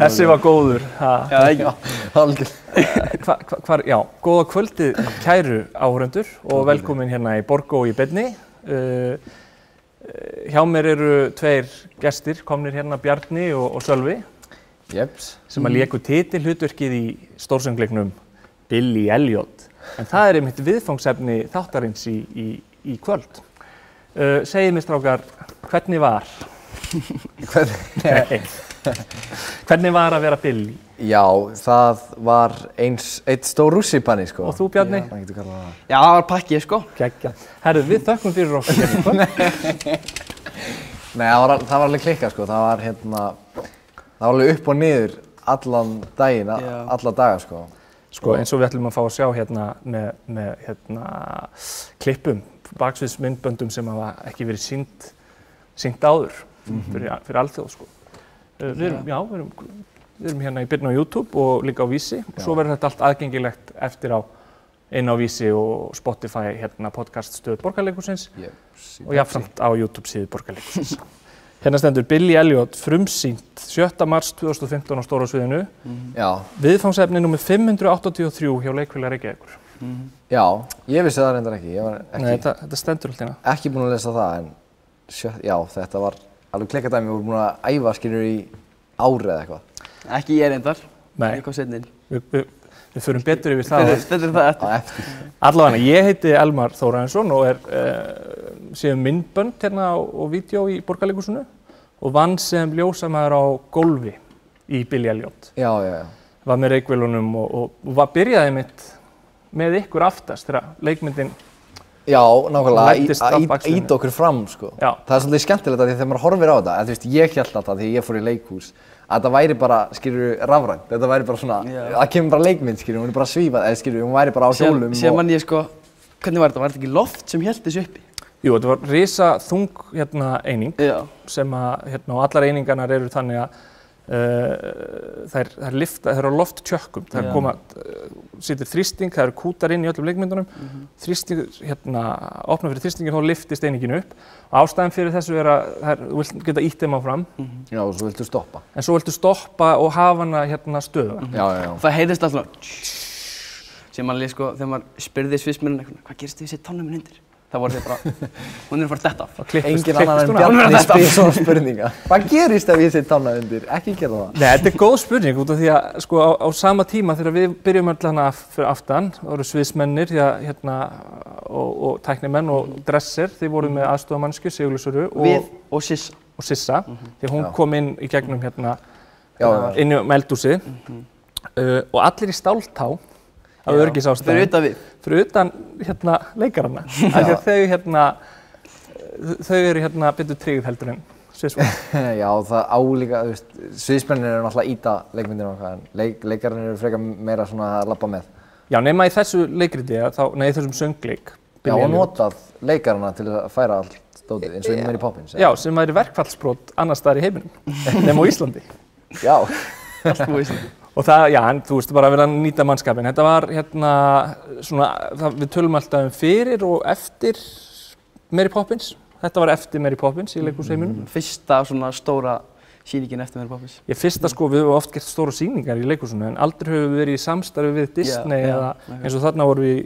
Þessi var góður. Já, Já, góða kvöldið kæru áhorfendur og velkomin hérna í Borgó í beinni. Hjá mér eru tveir gestir komnir hérna, Bjarni og Sölvi, sem að léku titilhlutverkið í stórsöngleiknum Billy Elliot. En það einmitt viðfangsefni þáttarins í kvöld. Segið mér strákar, hvernig var? Hvernig var að vera Billy? Já, það var einn stór rússipanni, sko. Og þú, Bjarni? Já, það var pakkið, sko. Geggjað. Herru, við þökkum fyrir okkur hérna. Nei, það var alveg klikkað, sko. Það var alveg upp og niður allan daginn, alla daga, sko. Sko, eins og við ætlum að fá að sjá hérna með klippum, baksviðsmyndböndum sem hafa ekki verið sýnt áður fyrir alþjóð, sko. Við erum hérna í byrjun á YouTube og líka á Vísi og svo verður þetta allt aðgengilegt eftir á á Vísi og Spotify hérna podcaststöð Borgarleikhússins og jafnframt á YouTube síðu Borgarleikhússins. Hérna stendur Billy Elliot frumsýnt 7. mars 2015 á stóra sviðinu. Viðfangsefni númer 583 hjá Leikfélag Reykjavíkur. Já, ég vissi það reyndar ekki. Nei, þetta stendur alltaf hérna. Ekki búinn að lesa það, en já, þetta var alveg klikkað dæmi. Við vorum búin að æfa skilur í ári eða eitthvað. Ekki ég reyndar. Nei. Ég kom seinna inn. Við förum betur yfir það. Betur það eftir. Allavega, ég heiti Elmar Þórarinsson og séum myndbönd hérna og vídeó í Borgarleikhúsinu og vann sem ljósamaður á gólfi í Billy Elliot. Já. Var með reykvélunum og byrjaði mitt með ykkur aftast þegar leikmyndin Já, nákvæmlega, íta okkur fram, sko. Já. Það er svolítið skemmtilegt að því þegar maður horfir á þetta, en þú veist, ég hélt alltaf þegar ég fór í leikhús að þetta væri bara, skilur, rafrænt. Þetta væri bara svona, það kemur bara leikmynd, skilur, hún er bara svífað, eða skilur, hún væri bara á hjólum. Sér man ég, sko, hvernig var þetta? Var þetta ekki loft sem hélt þessu uppi? Jú, þetta var risa þung eining sem að, og allar einingarnar eru þannig að þær eru á lofttjökkum. Það situr þrýsting, það eru kútar inn í öllum leikmyndunum. Þrýsting, opna fyrir þrýstingin, þá lyftist einingin upp. Og ástæðan fyrir þessu er að þú vilt geta ýtt þeim áfram. Já, og svo viltu stoppa. En svo viltu stoppa og hafa hana stöðuga. Já. Það heyrðist alltaf sem maður sko, þegar maður spurði sviðsmennina eitthvað, hvað gerist við sér tánum minn undir? Það voru þeir bara, hún er að fara detta af. Engin annar en Bjarni spyr svona spurninga. Hvað gerist ef ég set tána undir? Ekki gera það. Nei, þetta er góð spurning út af því að sko á sama tíma þegar við byrjum öll hana fyrir aftan, það voru sviðsmennir og tæknimenn og dresser, þið voru með aðstoðarmannsku, Sigurlaugsöru við og Sissa, því hún kom inn í gegnum inn um eldhúsið og allir í stáltá af öryggisástæðum. Fyrir utan leikarana. Þau eru betur tryggð heldur en sviðsmenn. Já, það álíka, þú veist, sviðsmennir eru náttúrulega að ýta leikmyndinu og eitthvað, en leikararnir eru frekar meira svona að labba með. Já, nema í þessu leikriti, í þessum söngleik. Já, og notað leikarana til að færa allt dótið, eins og í Mary Poppins. Já, sem væri verkfallsbrot annars staðar í heiminum, nema á Íslandi. Já. Allt á Íslandi. Og það, þú veist, bara að vera að nýta mannskapinn. Þetta var við tölum alltaf fyrir og eftir Mary Poppins. Þetta var eftir Mary Poppins í leikhúsheiminum. Fyrsta svona stóra sýningin eftir Mary Poppins. Fyrsta sko, við höfum oft gert stóra sýningar í leikhúsinu, en aldrei höfum við verið í samstarfi við Disney eða eins og þarna vorum við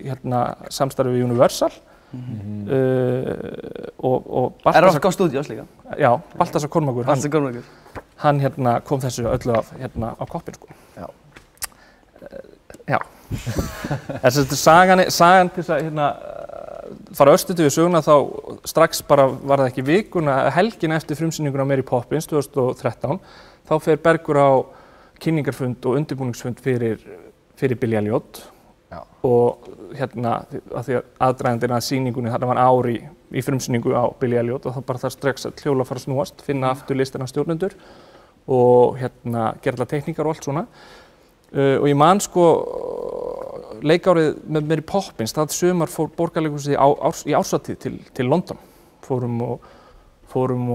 samstarfi við Universal. Og RFK Studios líka. Já, Baltasar Kormákur. Hann kom þessu öllu á koppinn, sko. Já. Sagan til þess að fara örstutu við söguna, þá strax bara var það ekki vikuna, helgina eftir frumsýninguna á Mary Poppins 2013, þá fer Bergur á kynningarfund og undirbúningsfund fyrir Billy Elliot. Og að því að aðdragandinn að sýningunni, þarna var ár í frumsýningu á Billy Elliot og þá bara það strax að hljóla fara að snúast, finna aftur listina stjórnendur og gera allar teikningar og allt svona. Og ég man sko leikárið með Mary Poppins, það sumar fór Borgarleikhúsið í árshátíð til London. Fórum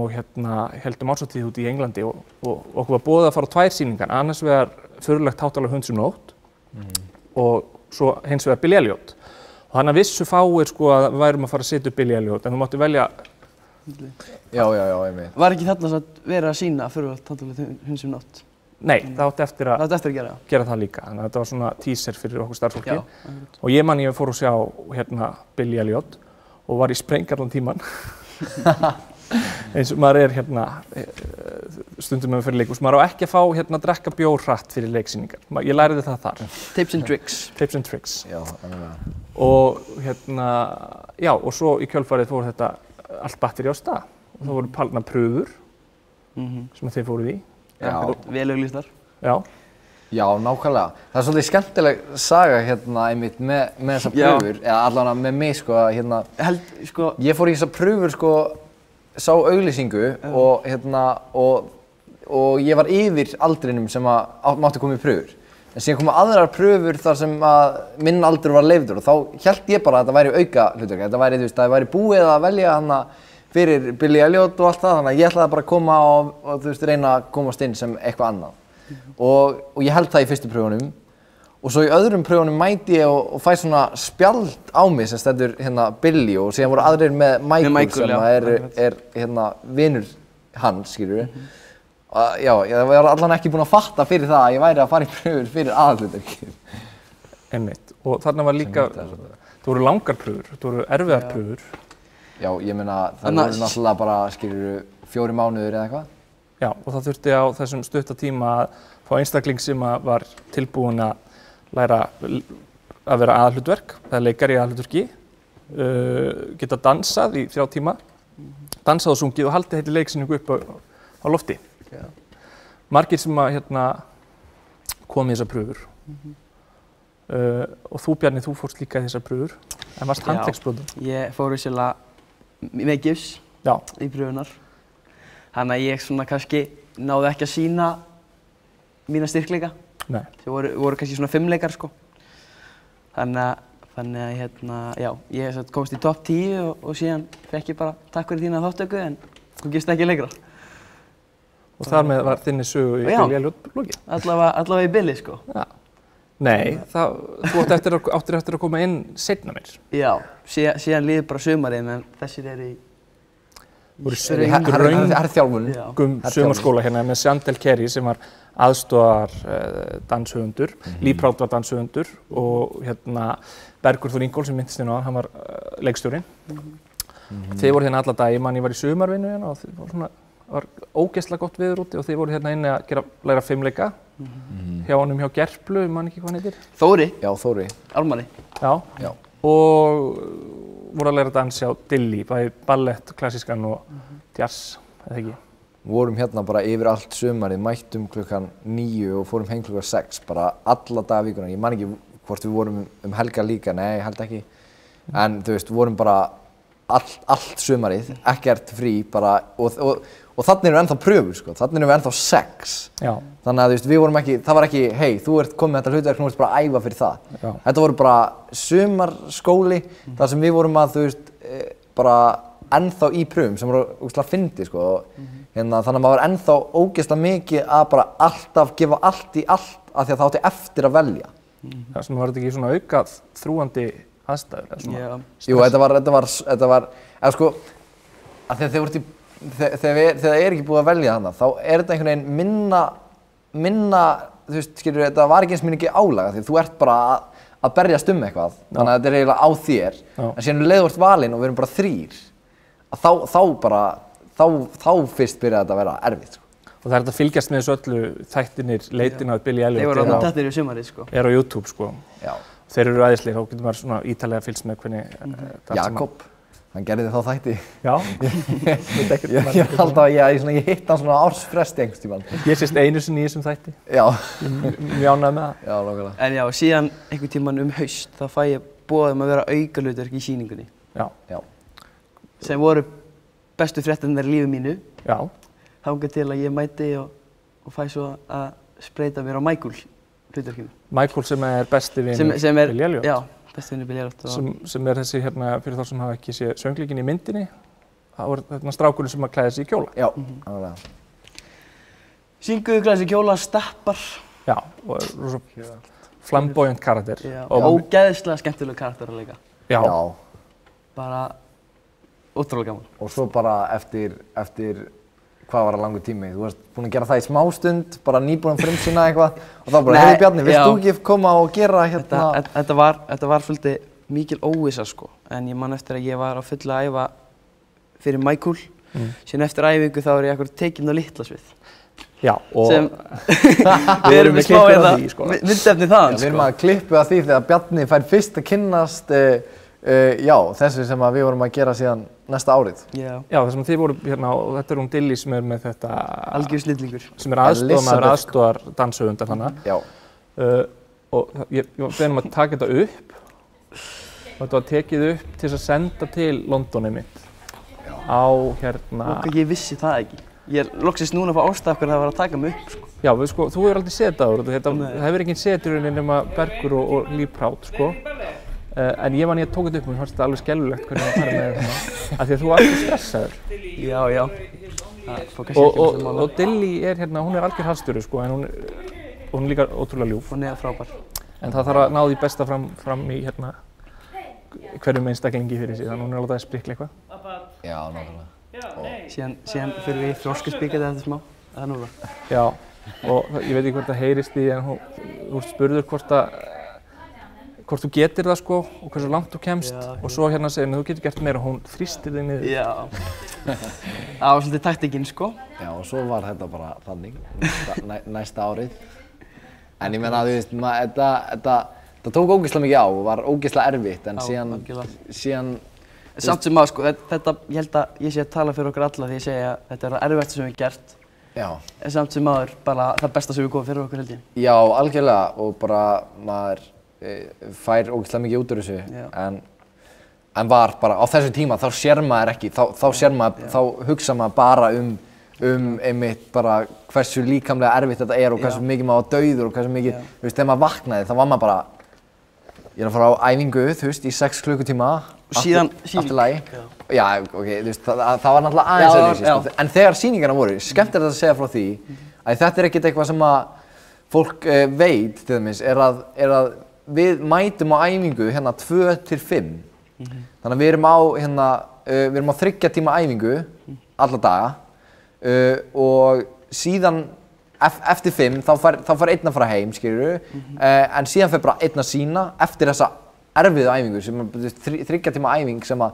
og héldum árshátíð út í Englandi og okkur var boðið að fara á 2 sýningar, annars vegar Förulegt hátalag hunds nótt og svo hins vegar Billy Elliot. Og þannig að vissu fáir sko að við værum að fara að setja upp Billy Elliot, en þú mátti velja Já, einmitt. Var ekki þarna að vera að sýna Furðulegt tantúrulegt hund sem nótt? Nei, það átti eftir Það átti eftir að gera, já. gera það líka. Þannig að þetta var svona teaser fyrir okkur starfsfólki. Já, Og ég fór að sjá hérna Billy Elliot og var í spreng allan tíman. Eins og maður er hérna stundum með fyrir leikhús. Maður á ekki að fá hérna að drekka bjór hratt fyrir leiksýningar. Ég læriði það þar. Tips and tricks. Tips and tricks. Já, alveg. Og hérna, já, og svo í kjölfarið fór þetta allt batteri á stað. Og það voru palna pröfur sem þið fóruð í. Já. Vel auglýstar. Já. Já, nákvæmlega. Það er svolítið skemmtileg saga hérna einmitt með þessar pröfur, eða allavega með mig sko, hérna. Ég fór í þessar pröfur sko, sá auglýsingu og hérna, og ég var yfir aldrinum sem mátti koma í pröfur. En síðan komu aðrar pröfur þar sem að minn aldur var leyfður og þá hélt ég bara að þetta væri auka hlutverk. Þetta væri, þú veist, það væri búið að velja hana fyrir Billy Elliot og allt það, þannig að ég ætlaði bara að koma og þú veist, reyna að komast inn sem eitthvað annað. Og ég held það í fyrstu pröfunum og svo í öðrum pröfunum mæti ég og fæ svona spjald á mig sem stendur hérna Billy og síðan voru aðrir með Michael sem er hérna vinur hans, skilur við. Já, ég var allan ekki búinn að fatta fyrir það að ég væri að fara í pröfur fyrir aðalhlutverkið. Einmitt. Og þarna var líka, það voru langar pröfur, það voru erfiðar pröfur. Já, ég meina það voru náttúrulega bara, skilur, 4 mánuðir eða eitthvað. Já, og það þurfti á þessum stutta tíma að fá einstakling sem var tilbúinn að læra að vera aðalhlutverk, eða leikari í aðalhlutverki, geta dansað í 3 tíma, dansað og sungið og haldið heiti leiksýningu upp á lofti. Já. Margir sem að hérna komu í þessar pröfur. Og þú Bjarni, þú fórst líka í þessar pröfur, en varst handleggsbrotinn. Ég fór vissulega með gifs í pröfunar. Þannig að ég svona kannski náði ekki að sýna mína styrkleika. Nei. Þau voru kannski svona 5 leikar sko. Þannig að hérna, já, ég komst í topp 10 og síðan fekk ég bara takk fyrir þína þáttöku en þú gifst ekki leikra. Og þar með var þinni sögu í Billy Elliot lokið? Allavega í Billy sko. Já. Nei, þú áttir eftir að koma inn seinna mér. Já, síðan líður bara sumarið, en þessir eru í herþjálfunum sumarskóla hérna með Sandel Kerry sem var aðstoðar danshöfundur, Lee Proud var danshöfundur og hérna Bergur Þór Ingól sem minntist inn á hann var leikstjórinn. Þið voru hérna alla dag, ég var í sumarvinnu hérna og það var ógeðslega gott veður úti og þið voru hérna inni að læra fimleika hjá honum hjá Gerplu, ég man ekki hvað hann heitir. Þóri? Já, Þóri. Ármanni? Já. Og voru að læra að dansa á Dilly, bæði ballett, klassískan og jazz, eða ekki? Við vorum hérna bara yfir allt sumarið, mættum klukkan 9 og fórum heim klukkan 6, bara alla daga vikuna. Ég man ekki hvort við vorum helgar líka, nei, ég held ekki. En þú veist, við vorum bara allt sumarið, ekkert frí bara, og þannig erum við ennþá pröfur, sko. Þannig erum við ennþá 6. Já. Þannig að þú veist, við vorum ekki, það var ekki, hei, þú ert komið með þetta hlutverk, nú ert bara að æfa fyrir það. Já. Þetta voru bara sumarskóli, þar sem við vorum að, þú veist, bara ennþá í pröfum, sem voru ógeðslega fyndið, sko. Hérna, þannig að maður var ennþá ógeðslega mikið að bara alltaf gefa allt í allt, af því að það átti eftir að velja. Það sem var þetta ekki svona aukað þrúgandi aðstæður, eða svona? Jú, þetta var, eða sko, að þegar það er ekki búið að velja þarna, þá er þetta einhvern veginn minna, þú veist, skilur, þetta var ekki eins mikið álag, því þú ert bara að berjast eitthvað, þannig að þetta er eiginlega á þér, en síðan leið þú ert valinn og við erum bara 3, að þá fyrst byrjaði þetta að vera erfitt, sko. Og það er þetta að fylgjast með þessu öllu þættirnir, leitin af Billy Elliot. Þeir voru alveg tættir í sumarið, sko. Er á YouTube, sko. Já. Þeir eru æðislegir, þá getur maður svona ítalega fylgst með hvernig Jakob, hann gerði þá þætti. Já. Ég held að ég hitt hann svona ársfresti einhvers tímann. Ég sést einu sinni í þessum þætti. Já. Mjög ánægður með það. Já, nákvæmlega. En já, síðan einhvern tímann haust, þá fæ ég boð að vera aukahlutverk í sýningunni. Já. Sem voru bestu fréttirnar í lífi mínu. Já. Þangað til að ég mæti og fæ svo að spreyta mér á Michael hlutverkinu. Michael sem er besti vinur Billy Elliot. Já, besti vinur Billy Elliot. Sem er þessi hérna, fyrir þá sem hafa ekki séð söngleikinn í myndinni, það var þarna strákurinn sem að klæða sig í kjóla. Já, alveg. Synguðu, klæða sig í kjóla, steppar. Já, og er rosa flamboyant karakter. Já, og ógeðslega skemmtileg karakter að leika. Já. Bara ótrúlega gaman. Og svo bara eftir hvað var það langur tími? Þú varst búinn að gera það í smástund, bara nýbúinn að frumsýna eitthvað og þá bara, hey Bjarni, vilt þú ekki koma og gera hérna? Þetta var svolítið mikil óvissa sko, en ég man eftir að ég var á fullu að æfa fyrir Michael, síðan eftir æfingu þá ég akkur tekinn á Litlasvið. Já, og við erum með smá hérna myndefni þaðan sko. Við erum að klippu að því þegar Bjarni fær fyrst að kynnast þessu sem við vorum að gera síðan næsta árið. Já, þess að þið voru hérna, og þetta hún Dilly sem með þetta algjör snillingur. Sem aðstoðar danshöfundar hana. Já. Og ég beðin að taka þetta upp og þetta var tekið upp til þess að senda til London einmitt. Á hérna... Og ég vissi það ekki. Ég loksist núna að fá ástæð hvernig það var að taka mig upp sko. Já, þú hefur aldrei séð það áður. Það hefur enginn séð í rauninni nema Bergur og Líf Prát sko. En ég tók þetta upp og mér fannst þetta alveg skelfilegt hvernig það fara með það af því að þú var alltaf stressaður. Já. Og Dilly hérna, hún algjör harðstjóri sko, en hún líka ótrúlega ljúf. Hún frábær. En það þarf að ná því besta fram í hérna hverjum einstaklingi fyrir sig, þannig hún að láta það sprikla eitthvað. Já, nákvæmlega. Síðan fyrir við í þroskaspíkati eftir smá, það núna. Já, og ég veit ekki hvort það heyrist í, en þú spurður hvort þú getur það sko og hversu langt þú kemst og svo hérna segir þú getur gert meira og hún þrýstir þig niður. Já, það var svolítið taktikinn sko. Já, og svo var þetta bara þannig næsta árið. En ég meina, þú veist, þetta tók ógeðslega mikið á og var ógeðslega erfitt en síðan Samt sem sko, þetta, ég held að ég sé að tala fyrir okkur alla því ég segja að þetta það erfiðasta sem við gert. Já. En samt sem bara það besta sem við komum fyrir okkur held ég. Já, algjörlega og bara maður fær ógeðslega mikið út úr þessu en var bara á þessu tíma þá sér maður ekki þá hugsa maður bara einmitt bara hversu líkamlega erfitt þetta og hversu mikið maður var dauður og hversu mikið, þú veist, þegar maður vaknaði þá var maður bara ég að fara á æfingu, þú veist, í 6 klukkutíma og síðan allt í lagi. Já, ok, þú veist, það var náttúrulega aðeins öðruvísi, en þegar sýningarnar voru, skemmtilegt að segja frá því að þetta ekkert eitthvað sem að fólk veit, til dæmis, er að við mætum á æfingu hérna 2 til 5. Þannig að við erum á 3 tíma æfingu alla daga og síðan eftir 5 þá fær einn að fara heim, skilurðu, en síðan fer bara einn að sýna eftir þessa erfiðu æfingu sem er 3 tíma æfing sem að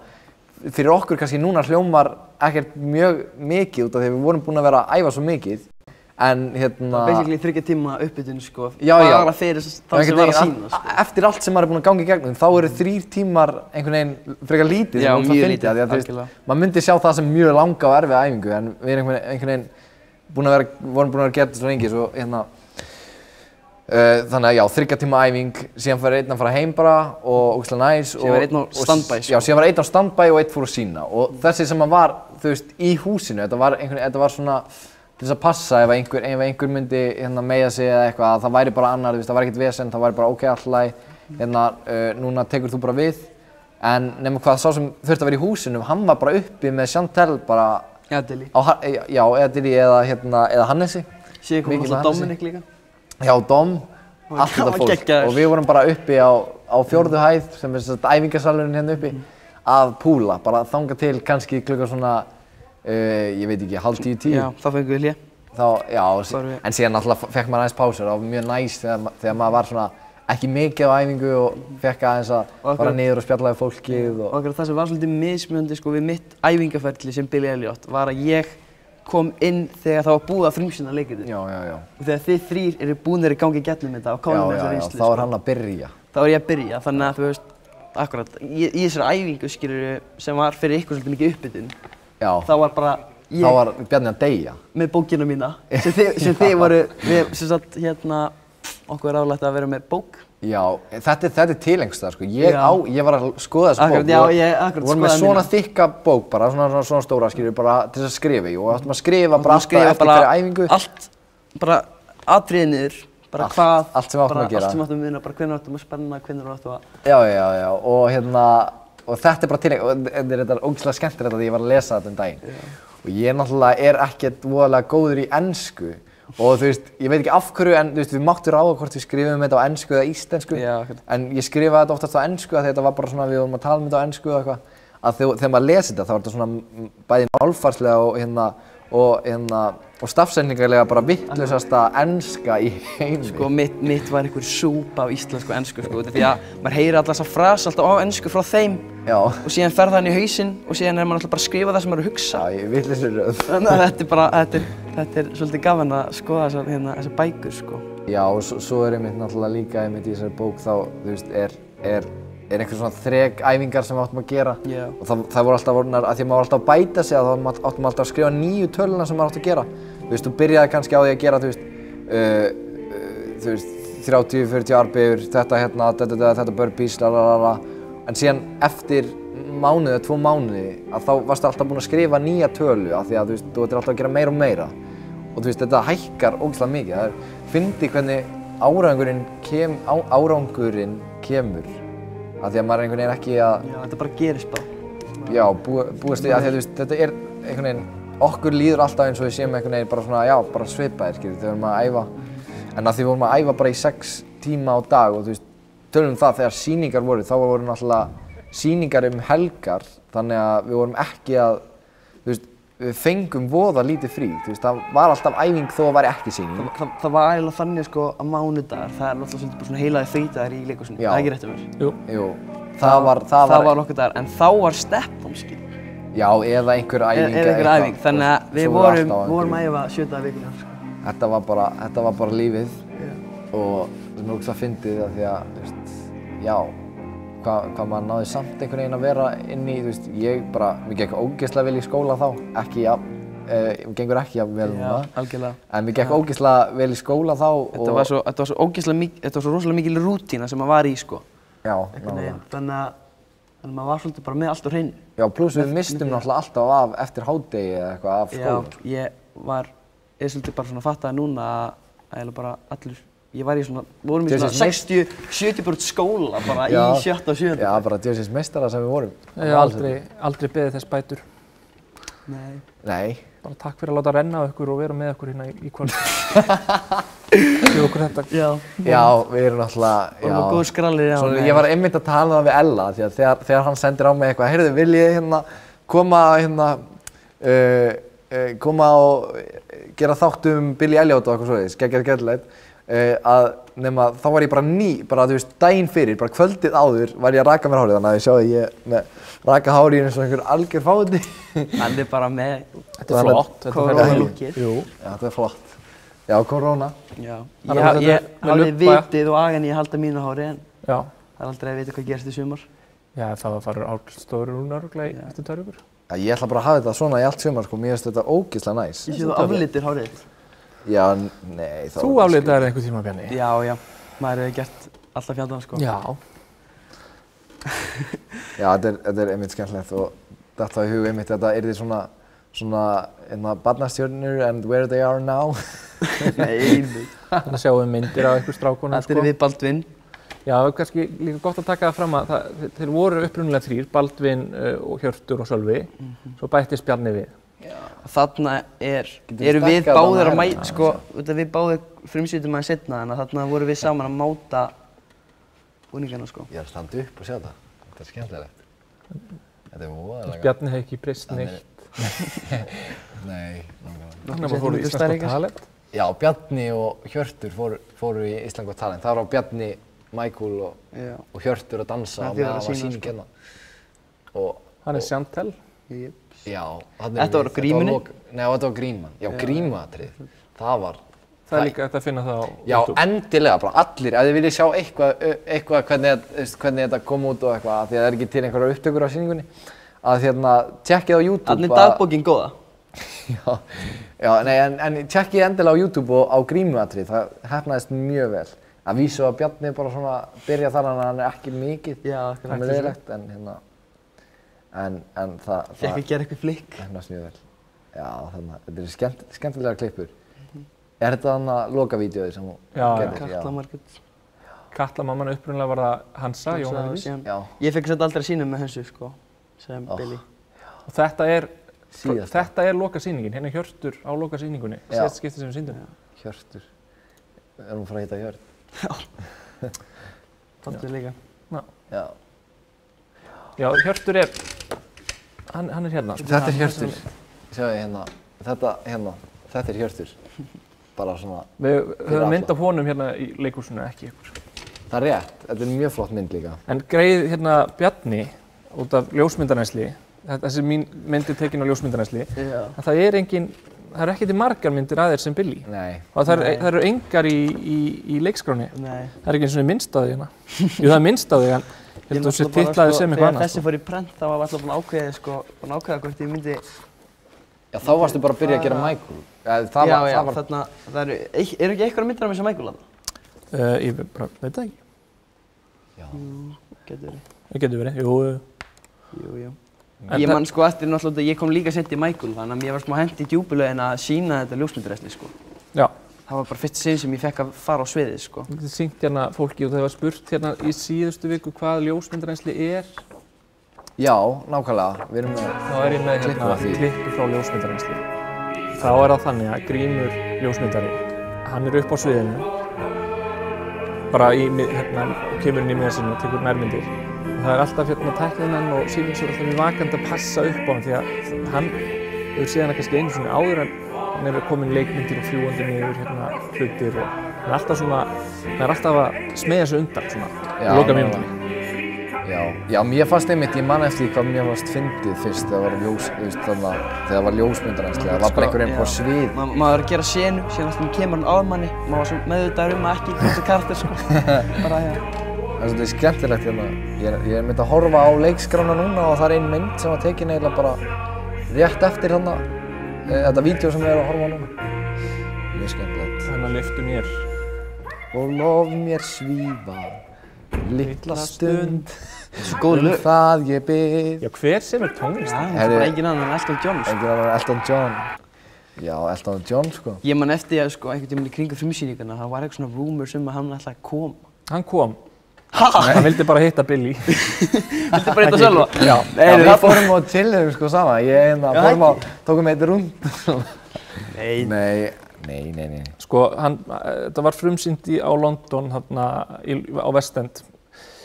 fyrir okkur kannski núna hljómar ekkert mjög mikið út af því að við vorum búin að vera að æfa svo mikið. En hérna... Basically 3 tíma uppbytun sko, bara fyrir það sem var að sýna sko. Eftir allt sem maður er búinn að ganga í gegnum, þá eru 3 tímar einhvern veginn frekar lítið sem maður fyndi að því að maður myndi sjá það sem mjög langa og erfiða æfingu en við erum einhvern veginn vorum búin að vera gert svo lengi svo hérna þannig að já, 3 tíma æfing, síðan fær einn að fara heim bara og ógeðslega næs síðan var einn á standby sko. Já, síðan var einn á standby og einn fór að sýna og þessi sem var, þú veist, í húsinu, þetta var svona til þess að passa ef einhver myndi hérna meiða sig eða eitthvað, það væri bara annar, það væri ekkert vesen, það væri bara ok, allt í lagi, hérna, núna tekur þú bara við. En nema hvað, sá sem þurfti að vera í húsinu, hann var bara uppi með Chantel bara eða Dilly. Eða Dilly eða Hannesi. Síðan kom alltaf Dominic líka. Já, Dom, allt þetta fólk. Og við vorum bara uppi á 4. hæð, sem er þess að æfingasalurinn hérna uppi, að púla, bara þangað til kannski klukkan svona ég veit ekki, 9:30. Já, þá fengum við hlé. Já, en síðan náttúrulega fekk maður aðeins pásur, það var mjög næs þegar maður var svona ekki mikið á æfingu og fekk aðeins að fara niður og spjalla við fólkið. Og það sem var svolítið mismunandi sko við mitt æfingaferli sem Billy Elliot var að ég kom inn þegar það var búið að frumsýna leikritið. Já. Og þegar þið 3 eru búnir í gangi í gegnum þetta og komum með þessa reynslu. Þá er hann að byrja. Þá er ég að byrja, þannig að þú veist, akkurat, í þessari æfingu skilurðu sem var fyrir ykkur svolítið mikið uppbytun. Þá var bara ég þá var Bjarni að deyja með bókina mína sem þið voru við sem sagt hérna okkur er ráðlegt að vera með bók. Já, þetta er tilengstað sko. Ég var að skoða þessa bók. Við vorum með svona þykka bók bara, svona stóra skilur bara til þess að skrifa í og áttum að skrifa bara alltaf eftir hverja æfingu. Allt, bara atriðið niður, bara hvað, allt sem áttum að gera. Allt sem áttum að vinna, bara hvernig áttum að spenna, hvernig áttum að... Já, og hérna, og þetta er bara tilengstað, og þetta er ógeðslega skemmtilegt að ég var að lesa þetta daginn. Og ég náttúrulega er ekkert voðalega góður í ensku. Og þú veist, ég veit ekki af hverju, en þú veist, við máttum ráða hvort við skrifum þetta á ensku eða íslensku. En ég skrifaði þetta oftast á ensku af því þetta var bara svona, við vorum að tala um þetta á ensku eða eitthvað. að þegar maður lesi þetta þá er þetta svona bæði málfarslega og stafsetningarlega bara vitlausasta enska í heimi. Sko mitt var einhver súpa af íslensku ensku sko, því að maður heyrir alltaf þessa frasa alltaf á ensku frá þeim. Já. Og síðan fer það inn í hausinn og síðan maður alltaf bara að skrifa það sem maður er að hugsa. Já, í vitlausri röð. Þannig að þetta er svolítið gaman að skoða þessar bækur sko. Já, og svo er einmitt náttúrulega líka einmitt í þessari bók þá, þú veist, er einhver svona þrekæfingar sem við áttum að gera. Yeah. Og það voru alltaf orðnar, að því að maður var alltaf að bæta sig að þá áttum maður alltaf að skrifa nýju töluna sem maður átti að gera. Þú veist, þú byrjaði kannski á því að gera, þú veist, 30-40 arbeigur, þetta burpees, lalala. En síðan eftir mánuð eða 2 mánuði að þá varstu alltaf búinn að skrifa nýja tölu af því að þú veist, þú ættir alltaf að gera meira og meira. Og þú veist, þetta hækkar ógeðslega mikið. Það er fyndið hvernig árangurinn kemur. Af því að maður er einhvern veginn ekki að... Já, þetta bara gerist bara. Já, búast því að því að þú veist, þetta er einhvern veginn, okkur líður alltaf eins og við séum einhvern veginn bara svona, já, bara svipaðir, skilur, þegar við vorum að æfa. En að því við vorum að æfa bara í 6 tíma á dag og þú veist, tölum það þegar sýningar voru, þá voru náttúrulega sýningar helgar, þannig að við vorum ekki að, þú veist, við fengum voða lítið frí, þú veist, það var alltaf æfing þó að væri ekki sýning. Það var eiginlega þannig sko að mánudagar, það er náttúrulega svolítið bara svona heilaði frídagar í leikhúsinu, það er ekki rétt um mér. Jú. Það var nokkur dagar, en þá var step-on skil. Já, eða einhver æfing. Eða einhver æfing, þannig að við vorum að æfa 7 daga vikunnar sko. Þetta var bara lífið og það er mjög fyndið að því að, þú veist, já, hvað maður náði samt einhvern veginn að vera inn í, þú veist, mér gekk ógeðslega vel í skóla þá, gengur ekki jafn vel núna. Já, algjörlega. En mér gekk ógeðslega vel í skóla þá og... Þetta var svo rosalega mikil rútína sem maður var í, sko. Já, nákvæmlega. Þannig að maður var svolítið bara með allt á hreinu. Já, pluss við mistum náttúrulega alltaf af eftir hádegi eða eitthvað af skólanum. Já, ég svolítið bara svona fattaði núna að eiginlega bara allir, ég var í svona, vorum í svona 60-70% skóla bara í 7. og 7. Já, bara djöfisins meistara sem við vorum. Ég hef aldrei beðið þess bætur. Nei. Bara takk fyrir að láta renna á ykkur og vera með ykkur hérna í kvöld. Fyrir okkur þetta. Já, við erum náttúrulega, já. Og góð skrallir, já. Ég var einmitt að tala það við Ella, því að þegar hann sendir á mig eitthvað, heyrðu, vil ég hérna koma og gera þátt Billy Elliot og eitthvað svoleiðis, geggjað, að nema þá var ég bara þú veist, daginn fyrir, bara kvöldið áður var ég að raka mér hárið, þannig að ég sjáði ég með raka hárið eins og einhver algjör fáti. Hann er bara með Þetta er flott, korona-lúkið. Jú, já, þetta er flott. Já, korona. Já, ég hafði vitið og agan ég halda mínu hári en það er aldrei að vita hvað gerst í sumar. Já, það farið álstóður núna örugglega eftir 2 vikur. Já, ég ætla bara að hafa þetta svona í allt sumar, sko, mér finnst þetta ógeðslega næs. Ég sé þú aflitir hárið þitt. Já, nei, þá... Þú aflitaðir einhvern tíma, Bjarni? Já, maður hefur gert alltaf fjandann, sko. Já. Já, þetta er einmitt skemmtilegt og þetta í hug einmitt, þetta yrði svona barnastjörnur and where they are now. Nei. Þannig sjáum við myndir af einhver strákunum, sko. Þetta er við Baldvin. Já, kannski líka gott að taka það fram að þeir voru upprunalega 3, Baldvin og Hjörtur og Sölvi, svo bættist Bjarni við. Þarna eru við báðir að mæta, sko, við báðir frumsýtum aðeins seinna, þannig að þarna vorum við saman að máta búningana, sko. Ég er að standa upp og sjá þetta. Þetta er skemmtilegt. Þetta er voðalega. Bjarni hefði ekki breyst neitt. Nei. Þannig að maður fór í Íslands Talent. Já, Bjarni og Hjörtur fóru í Íslands Talent. Það var Bjarni, Michael og Hjörtur að dansa og meðan það var sýning hérna. Hann er Chantel. Já, þetta var á Grímunni? Nei, þetta var Gríman. Já, Grímuatrið. Það var... Það er líka hægt að finna það á YouTube. Já, endilega, bara allir. Ef þið viljið sjá eitthvað hvernig þetta kom út og eitthvað, því að það er ekki til einhverjar upptökur á sýningunni, að tjekkið á YouTube. Þannig er dagbókin góða. Já, nei, en tjekkið endilega á YouTube og á Grímuatrið. Það heppnaðist mjög vel. Að vísu að Bjarni bara svona byrja þar, hann er ekki mikið. Já, það er leiðilegt, en það... Fekk að gera eitthvað flikk. Það heppnaðist mjög vel. Já, þetta eru skemmtilegar klippur. Er þetta þannig að lokavídeóið sem hún gerði? Katla Margrét. Katla mamman upprunalega var það Hansa, Jóhanna Vís. Ég fekk þetta aldrei að sýna með Hansu, sko, sem Billy. Og þetta er lokasýningin, hérna Hjörtur á lokasýningunni. Sett skiptið sem við sýndum. Hjörtur. Er hún frá að hitta Hjört? Já. Tóttur líka. Já, Hjörtur er hann hérna. Sko. Þetta Hjörtur. Sjáðu hérna. Þetta Hjörtur. Bara svona... Við höfum mynd af honum hérna í leikhúsinu, ekki ykkur. Það rétt. Þetta mjög flott mynd líka. En greið hérna Bjarni út af ljósmyndarennsli, þessi mynd tekin á ljósmyndarennsli, að það eru ekki margar myndir að þér sem Billy. Nei. Og það eru engar í leikskráni. Nei. Það er ekki eins og minnst á þig hérna. Jú, það er minnst á þig, en ég held að þú sé titlaðir sem eitthvað annað. Þegar þessi fór í prent, þá var alltaf búin að ákveða hvort ég myndi... Já, þá varstu bara að byrja að gera Michael. Það eru ekki einhverja myndir af mér sem Michael að það? Ég bara veit það ekki. Já. Getur verið. Það getur verið, jú. Jú. Ég man sko eftir náttúrulega, ég kom líka sent í Michael, þannig að mér var smá hent í djúpulögin að sýna þetta ljósmyndarennsli, sko. Já. Það var bara fyrsta sinn sem ég fekk að fara á sviðið, sko. Þetta sýnt hérna fólki og það var spurt hérna í síðustu viku hvað ljósmyndarennsli er. Já, nákvæmlega. Við erum með... Þá er ég með hérna klippu frá ljósmyndarennsli. Þá er það þannig að Grímur ljósmyndari, hann er upp á sviðinu, bara kemur inn í miðasinu og tekur nærmyndir. Það er alltaf tæknimenn og sýningsstjóri alltaf mjög vakandi að passa upp á hann því að hann hefur séð hana kannski einu sinni áður en hann er komin leikmyndir og fljúgandi niður hlutir og hann er alltaf að smeygja sig undan svona loka mínútunni. Já, mér fannst einmitt, ég man eftir hvað mér fannst fyndið fyrst þegar það var ljósmyndarennsli, það var bara einhver einn på svið. Maður var að gera senu, síðan alltaf kemur hann að manni, maður var svo meðvitaður að ekki hvort karakter sko, bara Það er skemmtilegt hérna, ég er myndið að horfa á leikskrána núna og það er ein mynd sem var tekin eiginlega bara rétt eftir þetta vídeo sem við erum að horfa á núna. Mjög skemmtilegt. Þannig að lyftu mér. Og lof mér svífa, litla stund, það ég bið. Já, hver semur tónlist? Það er bara engin annan en Elton John. Engin annan en Elton John. Já, Elton John sko. Ég man eftir að sko, einhvern tímann í kringum frumsýninguna, það var eitthvað svona rumors að hann ætlaði að koma. Hann kom. Hann vildi bara hitta Billy. Vildi bara hitta sjálfa? Já, við fórum á chilliðum sko saman. Tókum eitt rúnd. Nei. Sko, þetta var frumsýnt á London, á West End.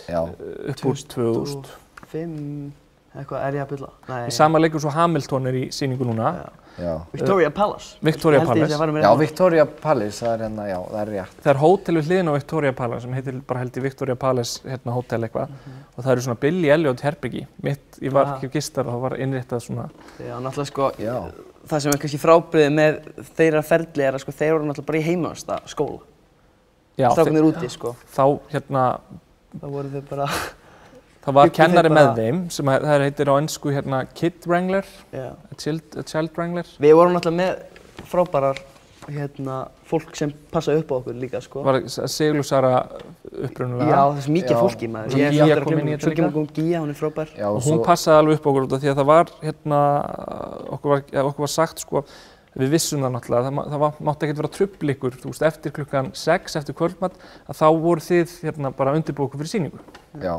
Já. Upp úr 2000. 2005, eitthvað er ég að bylla. Í sama leikur svo Hamilton er í sýningu núna. Já. Victoria Palace. Victoria Palace. Já, Victoria Palace, það er já, það er rétt. Það er hótel við hliðina á Victoria Palace sem heitir bara held í Victoria Palace hótel eitthvað. Og það eru svona Billy Elliot herbergi. Ég var ekki gistar og það var innréttað svona. Já, náttúrulega sko, það sem er kannski frábrigðið með þeirra ferli er að sko þeir voru náttúrulega bara í heimaskóla. Já. Strákarnir úti sko. Þá voru þau bara Það var kennari með þeim sem það heitir á ensku Kid Wrangler, a Child Wrangler. Við vorum náttúrulega með frábærar fólk sem passa upp á okkur líka sko. Var Sigurlaug Sara upprunalega? Já, það er mikið fólk í maður. Gía kom inn í þetta líka. Svo kemur Gía, hún er frábær. Og hún passaði alveg upp á okkur út af því að það var okkur var sagt sko, við vissum það náttúrulega, það mátti ekkert vera trufl ykkur, þú veist, eftir klukkan 6, eftir kvöldmat, að þá voru þið bara að undirbúa okkur fyrir sýningu. Já.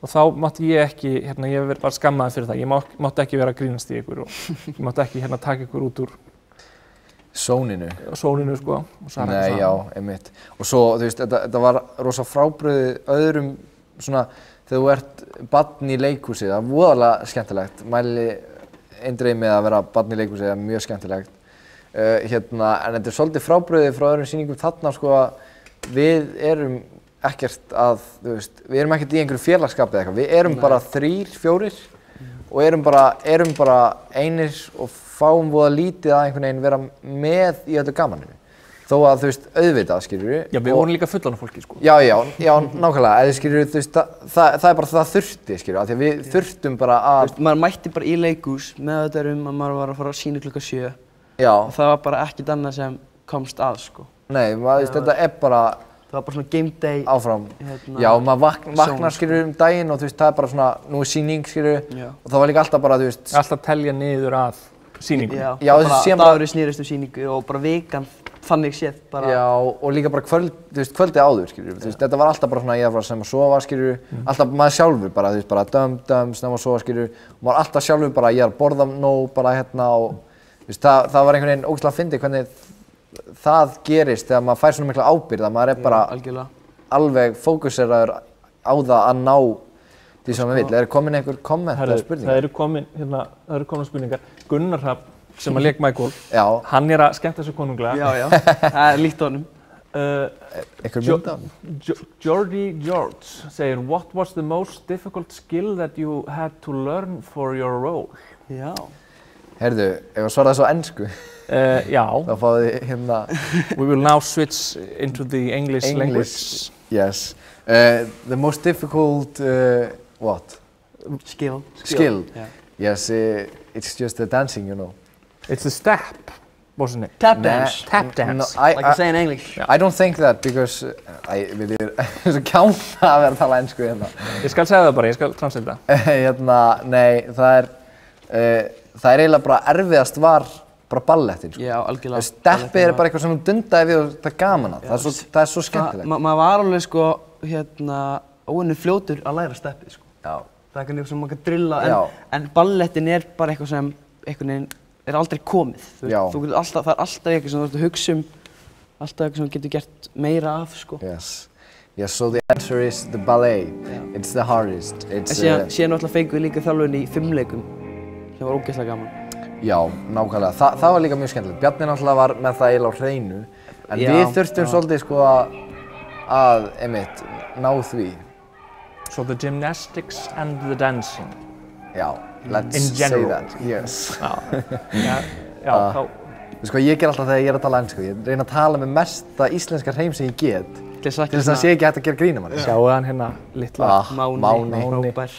Og þá mátti ég ekki, ég var skammaður fyrir það, ég mátti ekki vera að grínast í ykkur og ég mátti ekki taka ykkur út úr Sóninu sko. Nei, já, einmitt. Og svo, þú veist, þetta var rosa frábrugðið öðrum svona, þegar þú ert barn í leikhúsi, það er voðalega skemmtilegt. Mæli eindregið með að vera barn í leikhúsi, það er mjög skemmtilegt. En þetta er svolítið frábrugðið frá öðrum sýningum þarna, sko, að við erum ekkert við erum ekkert í einhverju félagskapi eða eitthvað, við erum bara 3, 4 og erum bara einir og fáum voða lítið að einhvern veginn vera með í öllu gamaninu. Þó að þú veist, auðvitað, skilurðu. Já, við vorum líka fullorðna fólki, sko. Já, nákvæmlega, eða skilurðu, þú veist, það er bara það þurfti, skilurðu, af því að við þurftum bara að... Maður mætti bara í leikhús með þetta að maður var að fara að sýna klukkan 7. Já. Og það var bara ekkert annað sem komst að, sko. Nei, þetta er bara... Það var bara svona game day. Áfram. Já, maður vaknar skilur daginn og þú veist, það er bara svona, nú er sýning skilur og það var líka alltaf bara, þú veist... Alltaf telja niður að sýningu. Já, dagurinn snýrist sýningu og bara vikan þannig séð bara... Já, og líka bara kvöldið áður skilur, þú veist, þetta var alltaf bara svona, ég var sem að sofa skilur, alltaf maður sjálfur bara, þú veist, bara snemma að sofa skilur og maður alltaf sjálfur bara, ég er að borða nóg bara og, þú veist, það var einhvern veginn ógeðslega fyndið hvernig það gerist þegar maður fær svona mikla ábyrgð að maður er bara alveg fókuseraður á það að ná því sem maður vill. Komin einhver komment eða spurningar? Það eru komin spurningar. Gunnar Hrafn, sem að lék Michael, Já. Hann að skemmta sig konunglega. Já, það líkt honum. Einhver mynd af hann? George segir, what was the most difficult skill that you had to learn for your role? Já. Heyrðu, ef að svara það svo ensku. Já. Þá fáið þið hérna... We will now switch into the English language. Yes. The most difficult, what? Skill. Yeah. Yes, it's just the dancing, you know. It's the step, wasn't it? Tap dance. Tap dance. No, Like you say in English. I don't think that because við erum kjána að vera að tala ensku hérna. Ég skal segja það bara, ég skal translata það. Nei, það er eiginlega bara erfiðast var bara ballettin, sko. Já, algjörlega. Steppið bara eitthvað sem þú dundaði við og það er gaman að. Það er svo skemmtilegt. Maður var alveg sko, óvenju fljótur að læra steppið, sko. Já. Það er eitthvað sem maður kan drilla, en ballettin er bara eitthvað sem einhvern veginn er aldrei komið. Já. Það er alltaf eitthvað sem þú ert að hugsa alltaf eitthvað sem getur gert meira af, sko. Yes, so the answer is the ballet. It's the hardest. En síðan náttúrulega fengum við líka þjálfun í 5 leikum, sem var ógeðslega gaman. Já, nákvæmlega. Það var líka mjög skemmtilegt. Bjarni náttúrulega var með það eiginlega á hreinu, en við þurftum svolítið sko að ná því. So the gymnastics and the dancing. Já, let's say that. Yes. Já, þá... Sko, ég ger alltaf þegar ég er að tala ensku. Ég reyna að tala með mesta íslenska hreim sem ég get. Til þess að sé ekki hægt að gera grín um hann. Sjáu hann hérna litla Máni. Frábær.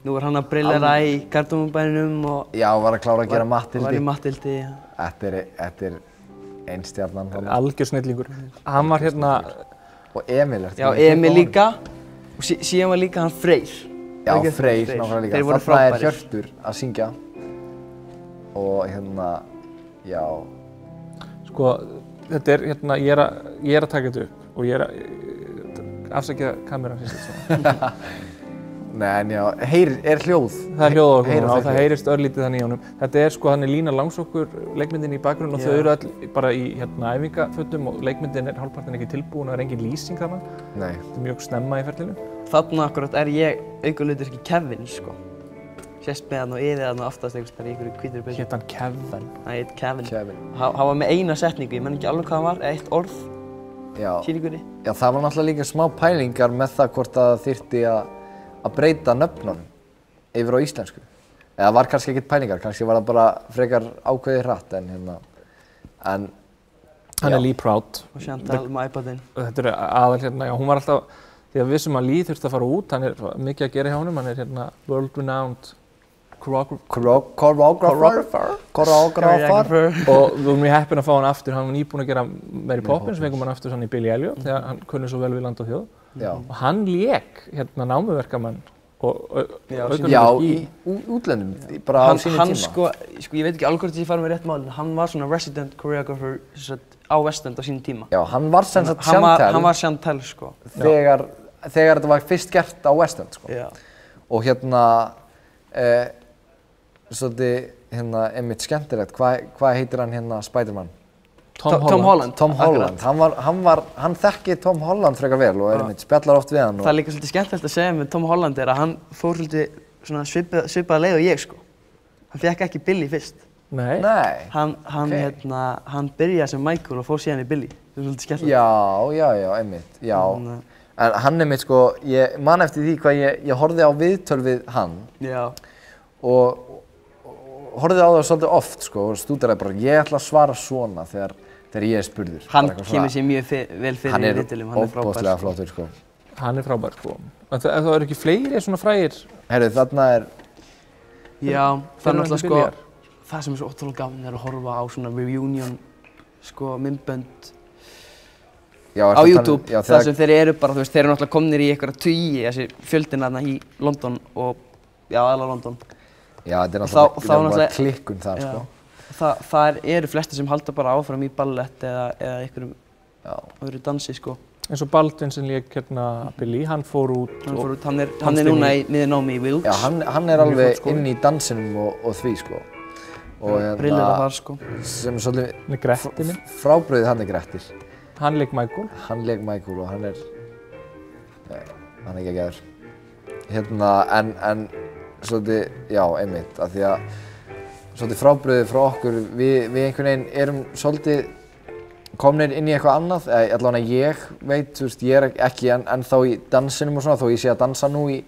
Nú var hann að brillera í Kardamúmbænum og... Já, var að klára að gera Matthildi. Var í Matthildi, já. Þetta er einstjarnan. Algjör snillingur. Hann var hérna... Og Emil. Já, Emil líka. Og síðan var líka hann Freyr. Já, Freyr náttúrulega líka. Þeir voru frábærir. Þarna er Hjörtur að syngja. Og hérna... Já. Sko, þetta er hérna, ég er að taka þetta upp og ég er að afsækja kameran fyrst svona. Nei, en já, er hljóð. Það er hljóð á okkur og það heyrist örlítið þannig í honum. Þetta er sko, hann er Lína Langsokkur leikmyndin í bakgrunn og þau eru öll bara í hérna æfingafötum og leikmyndin er hálfpartinn ekki tilbúin og er engin lýsing þarna. Nei. Þetta er mjög snemma í ferlinu. Þarna akkurat er ég aukahlutverki Kevin, sko. Sést með hann og yfir hann og aftast einhvers þar í einhverju hvítri byrju. Hét hann Kevin? Hann heit Kevin. Hann var með eina setningu, ég menn ekki alveg hvað hann var, eitt orð. Já. Sýningunni. Já, það var náttúrulega líka smá pælingar með það hvort að það þyrfti að breyta nöfnunum yfir á íslensku. Eða var kannski ekkert pælingar, kannski var það bara frekar ákveðið hratt en hann er Lee Proud. Og Chantal með iPadinn. Þetta er aðal hérna, já, hún var alltaf, því að vissum að Lee þurfti að fara út, hann er mikið að gera hjá honum, hann er hérna world renowned choreographer og við vorum mjög heppin að fá hann aftur, hann var nýbúinn að gera Mary Poppins, við fengum hann aftur sann í Billy Elliot þegar hann kunni svo vel við Land og þjóð. Og hann lék hérna námuverkamann og aukahlutverk í útlöndum, bara á sínu tíma. Hann sko, ég veit ekki alveg hvort ég fari með rétt mál, en hann var svona resident choreographer á West End á sínu tíma. Já, hann var sem sagt Chantal. Hann var Chantal, sko. Þegar þetta var fyrst gert á West End, sko. Já. Og hérna, svolítið, hérna, einmitt skemmtilegt, hvað heitir hann hérna Spider-Man? Tom Holland. Tom Holland. Hann þekkir Tom Holland frekar vel og einmitt spjallar oft við hann. Það er líka svolítið skemmtilegt að segja með Tom Holland er að hann fór svolítið svona svipaða leið og ég, sko. Hann fékk ekki Billy fyrst. Nei. Hann byrjaði sem Michael og fór síðan í Billy. Það er svolítið skemmtilegt. Já, einmitt, já. En hann einmitt, sko, ég man eftir því hvað ég horfði á viðtöl við hann. Já. Og horfði á það svolítið oft, sko, og stúderaði bara, ég ætla að svara svona þegar ég er spurður. Hann kemur sér mjög vel fyrir í viðtölum, hann er óbúslega flottur, sko. Hann er frábær, sko. En það eru ekki fleiri svona frægir? Heyrðu, þarna er... Já, það er náttúrulega, sko, það sem er svo ótrúlega gaman er að horfa á svona reunion, sko, myndbönd á YouTube, þar sem þeir eru bara, þú veist, þeir eru náttúrulega komnir í einhverja tugi, þessi fjöldin þarna í London og, já, aðalega London. Já, þetta er náttúrulega klikkun þar, sko. Það eru flestir sem halda bara áfram í ballett eða einhverjum öðru dansi, sko. Eins og Baldvin sem lék hérna Billy, hann fór út. Hann er núna í miðnámi í Wilkes. Já, hann er alveg inn í dansinum og því, sko. Brillera þar, sko. Sem er svolítið... Hann er Grettir minn. Frábröðið hann er Grettir. Hann lék Michael. Hann lék Michael og hann er ekki að geður. en svolítið, já, einmitt, af því að svolítið frábrugðið frá okkur, við einhvern veginn erum svolítið komnir inn í eitthvað annað, allavega ég veit, þú veist, ég ekki ennþá í dansinum og svona, þó ég sé að dansa nú í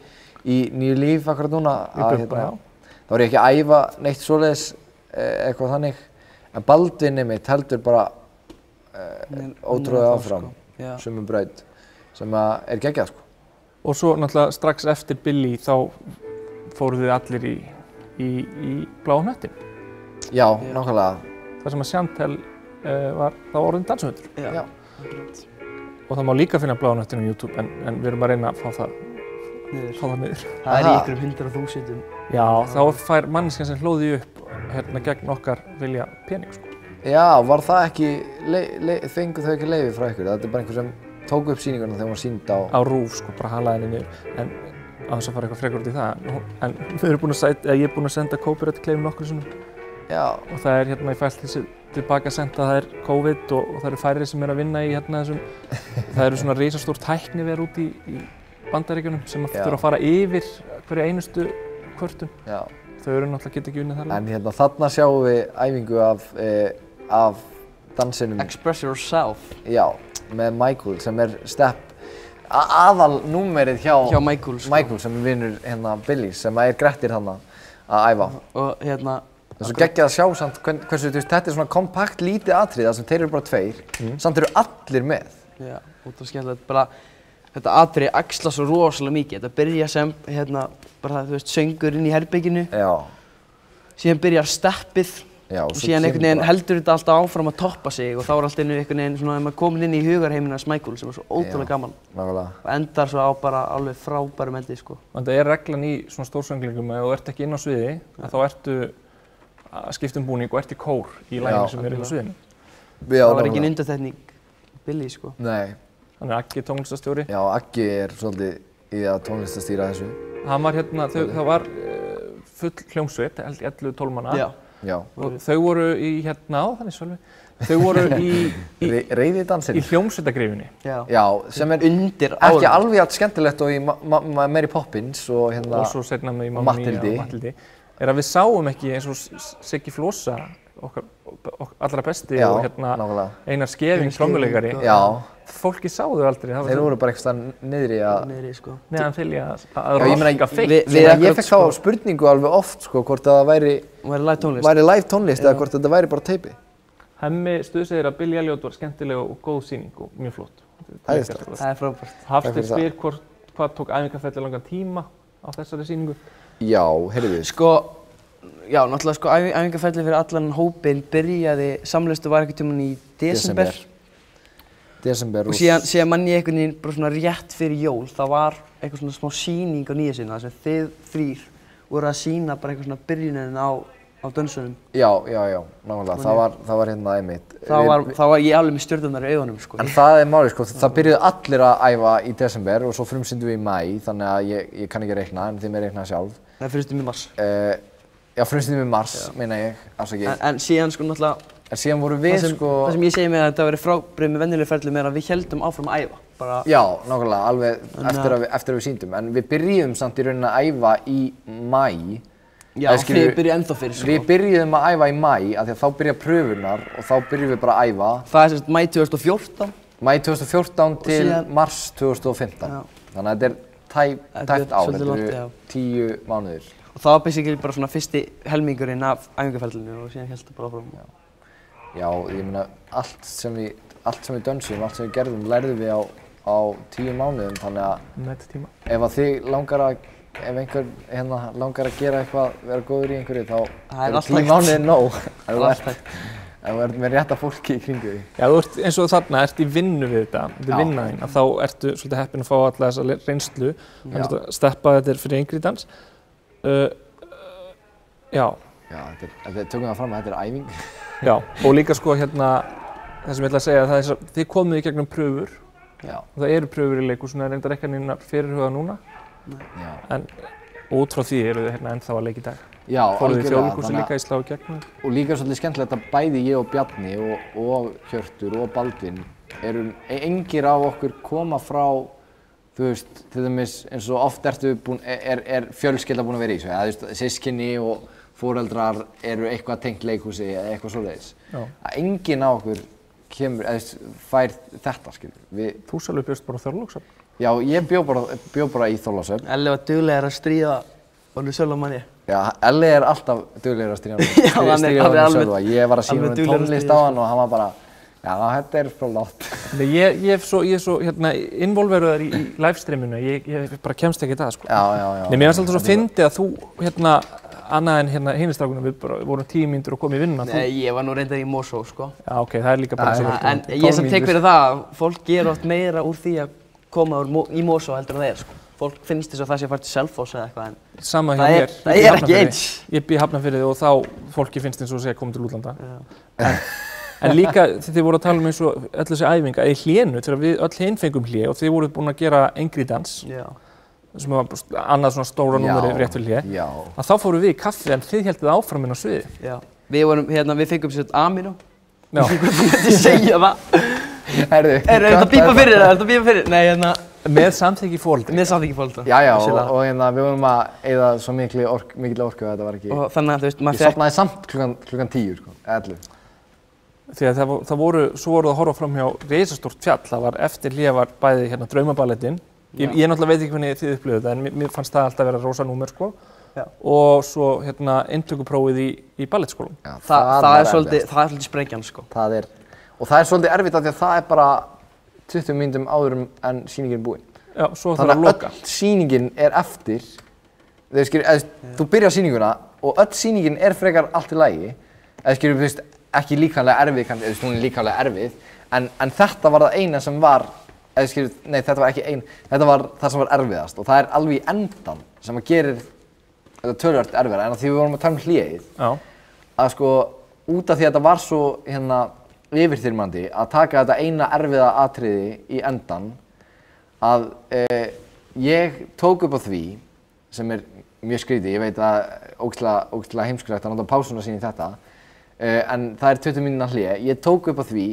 nýju líf akkurat núna, þá ég ekki að æfa neitt svoleiðis, eitthvað þannig, en Baldvin einmitt heldur bara ótrúlega áfram, sömu braut, sem er geggjað, sko. Og svo náttúrulega strax eftir Billy þá fóruð þið allir í Bláa hnöttinn. Já, nákvæmlega. Það sem að Chantel var þá orðin dansahundur. Já. Og það má líka finna Bláa hnöttinn á YouTube, en við erum að reyna að fá það niður. Það er í einhverjum 100.000. Já, þá fær manneskjan sem hlóði upp gegn okkar vilja pening, sko. Já, var það ekki, fengu þau ekki leyfi frá ykkur? Þetta er bara einhver sem tók upp sýninguna þegar hún var sýnd á RÚV, sko, bara halaði henni niður. En á þess að fara eitthvað frekar út í það. En ég er búinn að senda copyright claim nokkrum sinnum. Já. Og það er ég fælt þessi tilbaka að senda að það er COVID og það eru færri sem er að vinna í þessum. Það eru svona risastór tækniver út í Bandaríkjunum sem þurfa að fara yfir hverja einustu kvörtun. Já. Þau eru náttúrulega geta ekki unnið þar. En þarna sjáum við æfingu af dansinum. Express Yourself. Já, með Michael sem er aðalnúmerið hjá Michael sem er vinur Billys sem er Grettir þarna að æfa. Og það er svo geggjað að sjá samt hversu þetta er svona kompakt lítið atriði þar sem þeir eru bara tveir, samt eru allir með. Já, ótrúlega skemmtilegt. Bara þetta atriði axla svo rosalega mikið. Þetta byrja sem bara þú veist söngur inn í herberginu. Já. Síðan byrjar steppið. Já, og síðan einhvern veginn heldur þetta alltaf áfram að toppa sig og þá er alltaf einhvern veginn svona að maður komin inn í hugarheiminn hans Michael sem er svo ótrúlega gaman. Nákvæmlega. Og endar svo á bara alveg frábærum endi, sko. Það er reglan í svona stórsönglingum að ef þú ert ekki inn á sviði, þá ertu að skipta búning og ert í kór í laginu sem er inn á sviðinu. Það var ekki undantekning Billy, sko. Nei. Hann er Aggi tónlistastjóri. Já, Aggi er svolítið í að tónlistastýra þessu. Hann var það var full hljómsveit, 11-12 manna. Já. Og þau voru þannig Sölvi, þau voru Reiði dansinn. Í hljómsveitagryfjunni. Já, sem er undir ekki alveg allt skemmtilegt og í Mary Poppins og svo seinna með í Mamma Mia og Matildi, er að við sáum ekki eins og Siggi Flosa, okkar allra besti og Einar Skeving trommuleikari. Já. Fólki sáðu aldrei. Þeir voru bara eitthvað niðri sko. Neðan fylgja að rocka feitt. Ég fekk þá spurningu alveg oft, sko, hvort það væri live tónlist eða hvort þetta væri bara teipi. Hemmi segir að Billy Elliot var skemmtileg og góð sýning og mjög flott. Það er frábært. Hafsteinn spyr hvað tók æfingarferli langan tíma á þessari sýningu? Já, heyrðu. Já, náttúrulega sko æfingarferli fyrir allan hópinn byrjaði, samleistu var einhvern tímann í desember. Og síðan mann ég einhvern veginn bara svona rétt fyrir jól, það var eitthvað svona smá sýning á Nýja sinna þar sem þið þrír voru að sýna bara eitthvað svona byrjunin á dönsunum. Já, nákvæmlega, það var einmitt. Þá var ég alveg með stjörnurnar í augunum, sko. En það er málið, sko, það byrjuðu allir að æfa í desember og svo frumsýndum við í maí, þannig að ég kann ekki reikna, en þið með reikna sjálf. Það er frumsýndum í mars. Já, frumsýndum í mars, meina ég, afsakið. En síðan, sko, náttúrulega En síðan voru við, sko... Það sem ég segi með að þetta verið frábrigði með venjulegri ferli er að við héldum áfram að æfa. Já, nákvæmlega, alveg eftir að við sýndum. En við byrjuðum samt í rauninni að æfa í maí. Já, þið byrjuðu ennþá fyrir, sko. Við byrjuðum að æfa í maí, af því að þá byrja pröfunar og þá byrjuðum við bara að æfa. Það er semst maí 2014. Maí 2014 til mars 2015. Þannig að þetta er tæpt ár, þetta eru 10 mánuðir. Og það var basically bara svona fyrsti helmingurinn af æfingarferlinu og síðan hélt það bara áfram. Já, ég meina, allt sem við dönsum, allt sem við gerðum, lærðum við á 10 mánuðum, þannig að ef einhver langar að gera eitthvað, vera góður í einhverju, þá er 10 mánuðir nóg. Ef þú ert með rétta fólki í kringu því. Já, þú ert eins og þarna, ert í vinnu við þetta, þetta er vinna þín, að þá ertu svolítið heppinn að fá alla þessa reynslu, þannig að steppa þetta fyrir yngri dans. Já, tökum það fram að þetta er æfing. Já, og líka sko það sem ég ætla að segja, það er að þið komið í gegnum pröfur. Já. Og það eru pröfur í leikhúsinu, það reyndar ekki neinar fyrirhugað núna. Já. En út frá því eru þið ennþá að leika í dag. Já, fóruð þið í Þjóðleikhúsinu líka í slá í gegnum. Og líka svolítið skemmtilegt að bæði ég og Bjarni og Hjörtur og Baldvin engir af okkur koma frá þú veist, til dæmis eins og oft fjölskylda búin að vera í þessu, eða þú veist, systkini og foreldrar eru eitthvað tengt leikhúsi eða eitthvað svoleiðis. Að enginn á okkur kemur, eða fær þetta, skilur. Þú sjálfur bjóst bara á Þorlákshöfn? Já, ég bjó bara í Þorlákshöfn. Elli var duglegur að stríða honum Sölva manni. Já, Elli alltaf duglegur að stríða honum Sölva. Ég var að sýna honum tónlist á hann og hann var bara, já, þetta flott. Ég er svo involveruðar í livestreaminu, ég bara kemst ekki í það, sko. Já. Nei, mér finnst alltaf svo fyndið að þú, annað en hinni strákunum, við vorum 10 mínútur og komum í vinnuna. Nei, ég var nú reyndar í Mosó, sko. Já, ok, það líka bara svo. En ég sem tek fyrir það, fólk ger oft meira úr því að koma í Mosó heldur en það sko. Fólk finnst þess að það sé að fara til Selfoss eða eitthvað, en sama hjá mér. Það ekki eins. Ég bý í Hafnarfirði og þá fólki finnst eins og að koma til útlanda. En líka þið voru að tala eins og öll þessi æfinga í hlénu, þegar við öll hinn fengum hlé og þið voruð búin að gera Engri dans. Sem var annað svona stóra númeri rétt fyrir hlé, að þá fórum við í kaffi en þið heldið áfram inn á sviði. Já, við fengum sér Amino. Já. Ég segja það. Er þetta bípa fyrir? Nei, Með samþykki foreldra. Með samþykki foreldra. Já, og við vorum að eyða svo mikil orku að þetta var ekki. Og þannig að þú veist, ég sofnaði samt klukkan 10, sko, 11. Því að svo voru það að horfa fram hjá risastórt fjall, það var eftir hlé var bæði Draumaballettinn. Ég náttúrulega veit ekki hvernig þið upplifðu þetta, en mér fannst það alltaf vera rosa númer, sko. Og svo inntökuprófið í ballettskólanum. Það er svolítið sprengjan, sko. Og það er svolítið erfitt af því að það er bara 20 mínútum áður en sýningin er búin. Já, svo þarf að loka. Þannig að öll sýningin er eftir, þú byrjar sýninguna og öll sýningin er frekar allt í lagi. Þú veist, ekki líkamlega erfið, hún er líkamlega erfið, en þetta var það eina sem var, nei, þetta var ekki þetta var það sem var erfiðast og það er alveg í endan sem að gerir þetta töluvert erfiðara en að því við vorum að tala hléið að sko út af því að þetta var svo yfirþyrmandi að taka þetta eina erfiða atriði í endan að ég tók upp á því sem er mjög skrítið, ég veit að ógeðslega heimskulegt að nota pásuna sín í þetta en það er 20 mínúna hlé, ég tók upp á því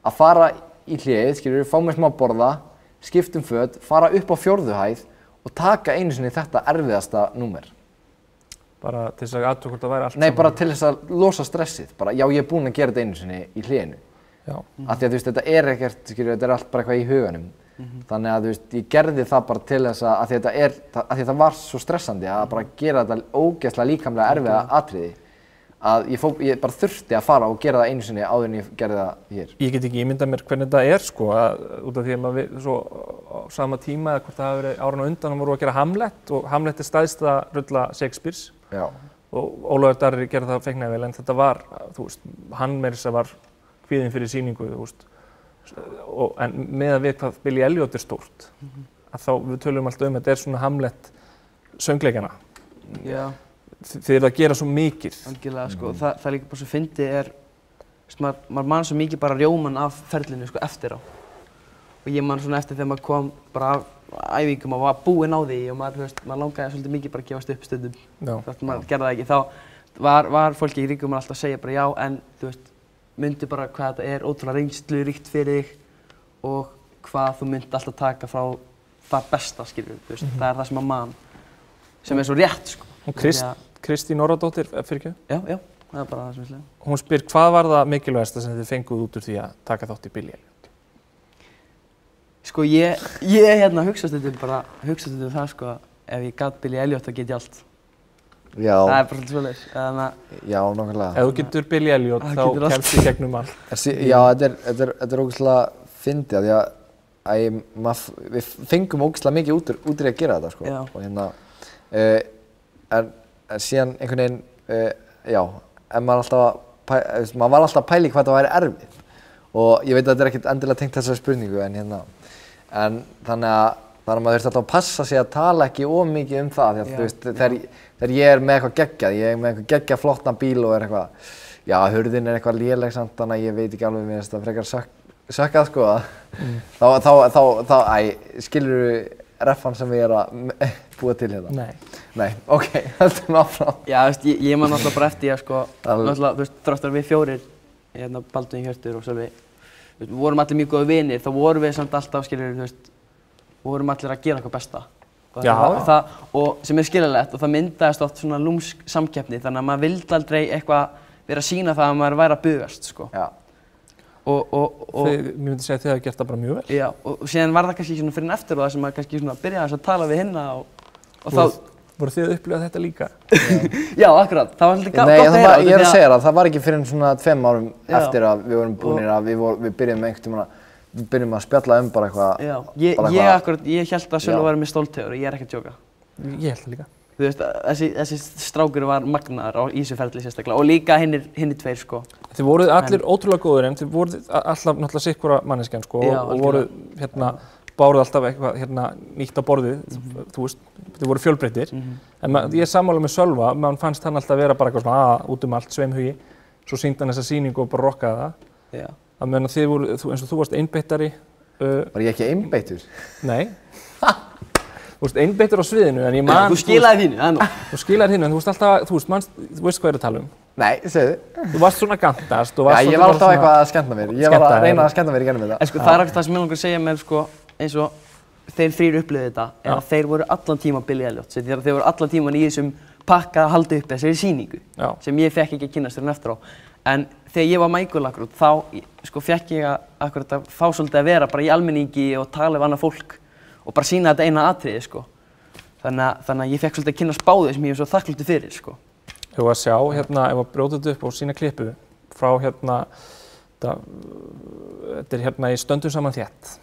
að fara í hléið, fá mér smá borða, skiptum föt, fara upp á 4. hæð og taka einu sinni þetta erfiðasta númer. Bara til þess að athuga hvort það væri allt saman? Nei, bara til þess að losa stressið. Bara, já, ég er búinn að gera þetta einu sinni í hléinu. Já. Af því að þú veist, þetta er ekkert, þetta er allt bara eitthvað í huganum. Þannig að þú veist, ég gerði það bara til þess að því það var svo stressandi að bara gera þetta ógeðslega líkamlega erfiða atriði. Að ég bara þurfti að fara og gera það einu sinni áður en ég gerði það hér. Ég get ekki ímyndað mér hvernig þetta er sko, út af því að maður svo á sama tíma eða hvort það hafi verið árin á undan og voru að gera Hamlet og Hamlet er stærsta rulla Shakespeares. Já. Og Ólafur Darri gerði það feiknaði vel en þetta var, þú veist, hann meira þess að var kvíðinn fyrir sýningu, þú veist. En með að við hvað Billy Elliot er stórt, að þá við tölum alltaf þetta er svona Hamlet söngleikana. Já. Þið eru að gera svo mikið. Algjörlega, sko. Það er líka bara svo fyndið maður man svo mikið bara rjóman af ferlinu, sko, eftir á. Og ég man svona eftir þegar maður kom bara af æfingum og var búinn á því og maður langaði svolítið mikið bara að gefast upp stundum. Þótt maður gerði það ekki. Þá var fólki í kringum alltaf að segja bara já, en þú veist, myndi bara hvað þetta er ótrúlega reynsluríkt fyrir þig og hvað þú myndi alltaf taka frá það besta, skilur við. Það er það sem maður man, sem er svo rétt, sko. Og Kristín Orradóttir, fyrirgefðu? Já, það er bara það sem ég segi. Hún spyr, hvað var það mikilvægasta sem þið fenguð út úr því að taka þátt í Billy Elliot? Sko, ég hugsa stundum það, sko, ef ég gat Billy Elliot, þá get ég allt. Já. Það er bara svolítið svoleiðis. Já, nákvæmlega. Ef þú getur Billy Elliot, þá kemst þið gegnum allt. Já, þetta er ógeðslega fyndið, því að við fengum ógeðslega mikið út úr að gera þetta, sko. Já. Og en síðan einhvern veginn, já, maður var alltaf að pæla í hvað það væri erfið og ég veit að þetta er ekkert endilega tengt þessari spurningu en þannig að maður þurfti alltaf að passa sig að tala ekki of mikið um það því að þú veist, þegar ég er með eitthvað geggjað, ég er með eitthvað geggjað flottan bíl og er eitthvað, já, hurðin er eitthvað léleg samt þannig að ég veit ekki alveg mér þetta frekar sökkað, sko, þá skilurðu reffan sem ég er að búa til hérna? Nei, ok, heldum áfram. Já, þú veist, ég man náttúrulega bara eftir að sko, náttúrulega, þú veist, þráttur við fjórir, Baldvin, Hjörtur og Sölvi, við vorum allir mjög góði vinir, þá vorum við samt alltaf, skiljum, þú veist, og vorum allir að gera eitthvað besta. Og sem skiljanlegt og það myndaðist oft svona lúmsk samkeppni þannig að maður vildi aldrei eitthvað vera að sýna það að maður væri að bugast, sko. Já. Mér myndi segja að þið hafi gert það bara mjög vel. Já, og síðan var það kannski svona fyrir en eftir og það sem maður kannski svona byrjaði að tala við hinna og þá... Voru þið að upplifa þetta líka? Já, akkurat. Það var svolítið gott að heyra. Nei, ég er að segja það var ekki fyrir svona 2 árum eftir að við vorum búinir að við byrjum einhvern tímann að spjalla bara eitthvað. Já, ég held að Sölvi væri með stóltegur og ég er ekki að djóka. Ég held það líka. Þú veist, þessi strákur var magnaður á Ísuferli sérstaklega og líka hinir 2, sko. Þið voruð allir ótrúlega góðir en þið voruð alltaf náttúrulega sikkvora manneskjan, sko, og voruð báruð alltaf eitthvað nýtt á borðið, þú veist, þið voru fjölbreyttir. En ég er sammála með Sölva, mann fannst hann alltaf vera bara eitthvað svona út allt, sveimhugi, svo sýndi hann þessa sýningu og bara rokkaði það. Að meðan þið voru, eins og þú varst einbeittari. Var ég ekki einbeittur? Nei. Þú veist, einbeittur á sviðinu, en ég man... Þú skilaði þínu, það er nú. Þú skilaði þínu, en þú veist alltaf, þú veist hvað ég er að tala um. Nei, segðu. Þú varst svona gantast og varst... Já, ég var alltaf eitthvað að skemmta mér. Ég var að reyna að skemmta mér í gennum þetta. En sko, það er ekkert það sem ég langar að segja með, sko, eins og þeir 3 upplifðu þetta, er að þeir voru allan tíma Billy Elliot. Þeir voru allan tíman í þessum pakka að halda upp þessari sýningu, sem ég fekk ekki að kynnast fyrir eftir á. En þegar ég var Michael akkurat, þá sko, fekk ég að fá svolítið að vera bara í almenningi og tala við annað fólk og bara sýna þetta eina atriði, sko. Þannig að ég fekk svolítið að kynnast báðu sem ég var svo þakklátur fyrir, sko. Ef að sjá, ef að brjóta þetta upp og sína klippu frá þetta er í Stöndum saman þétt.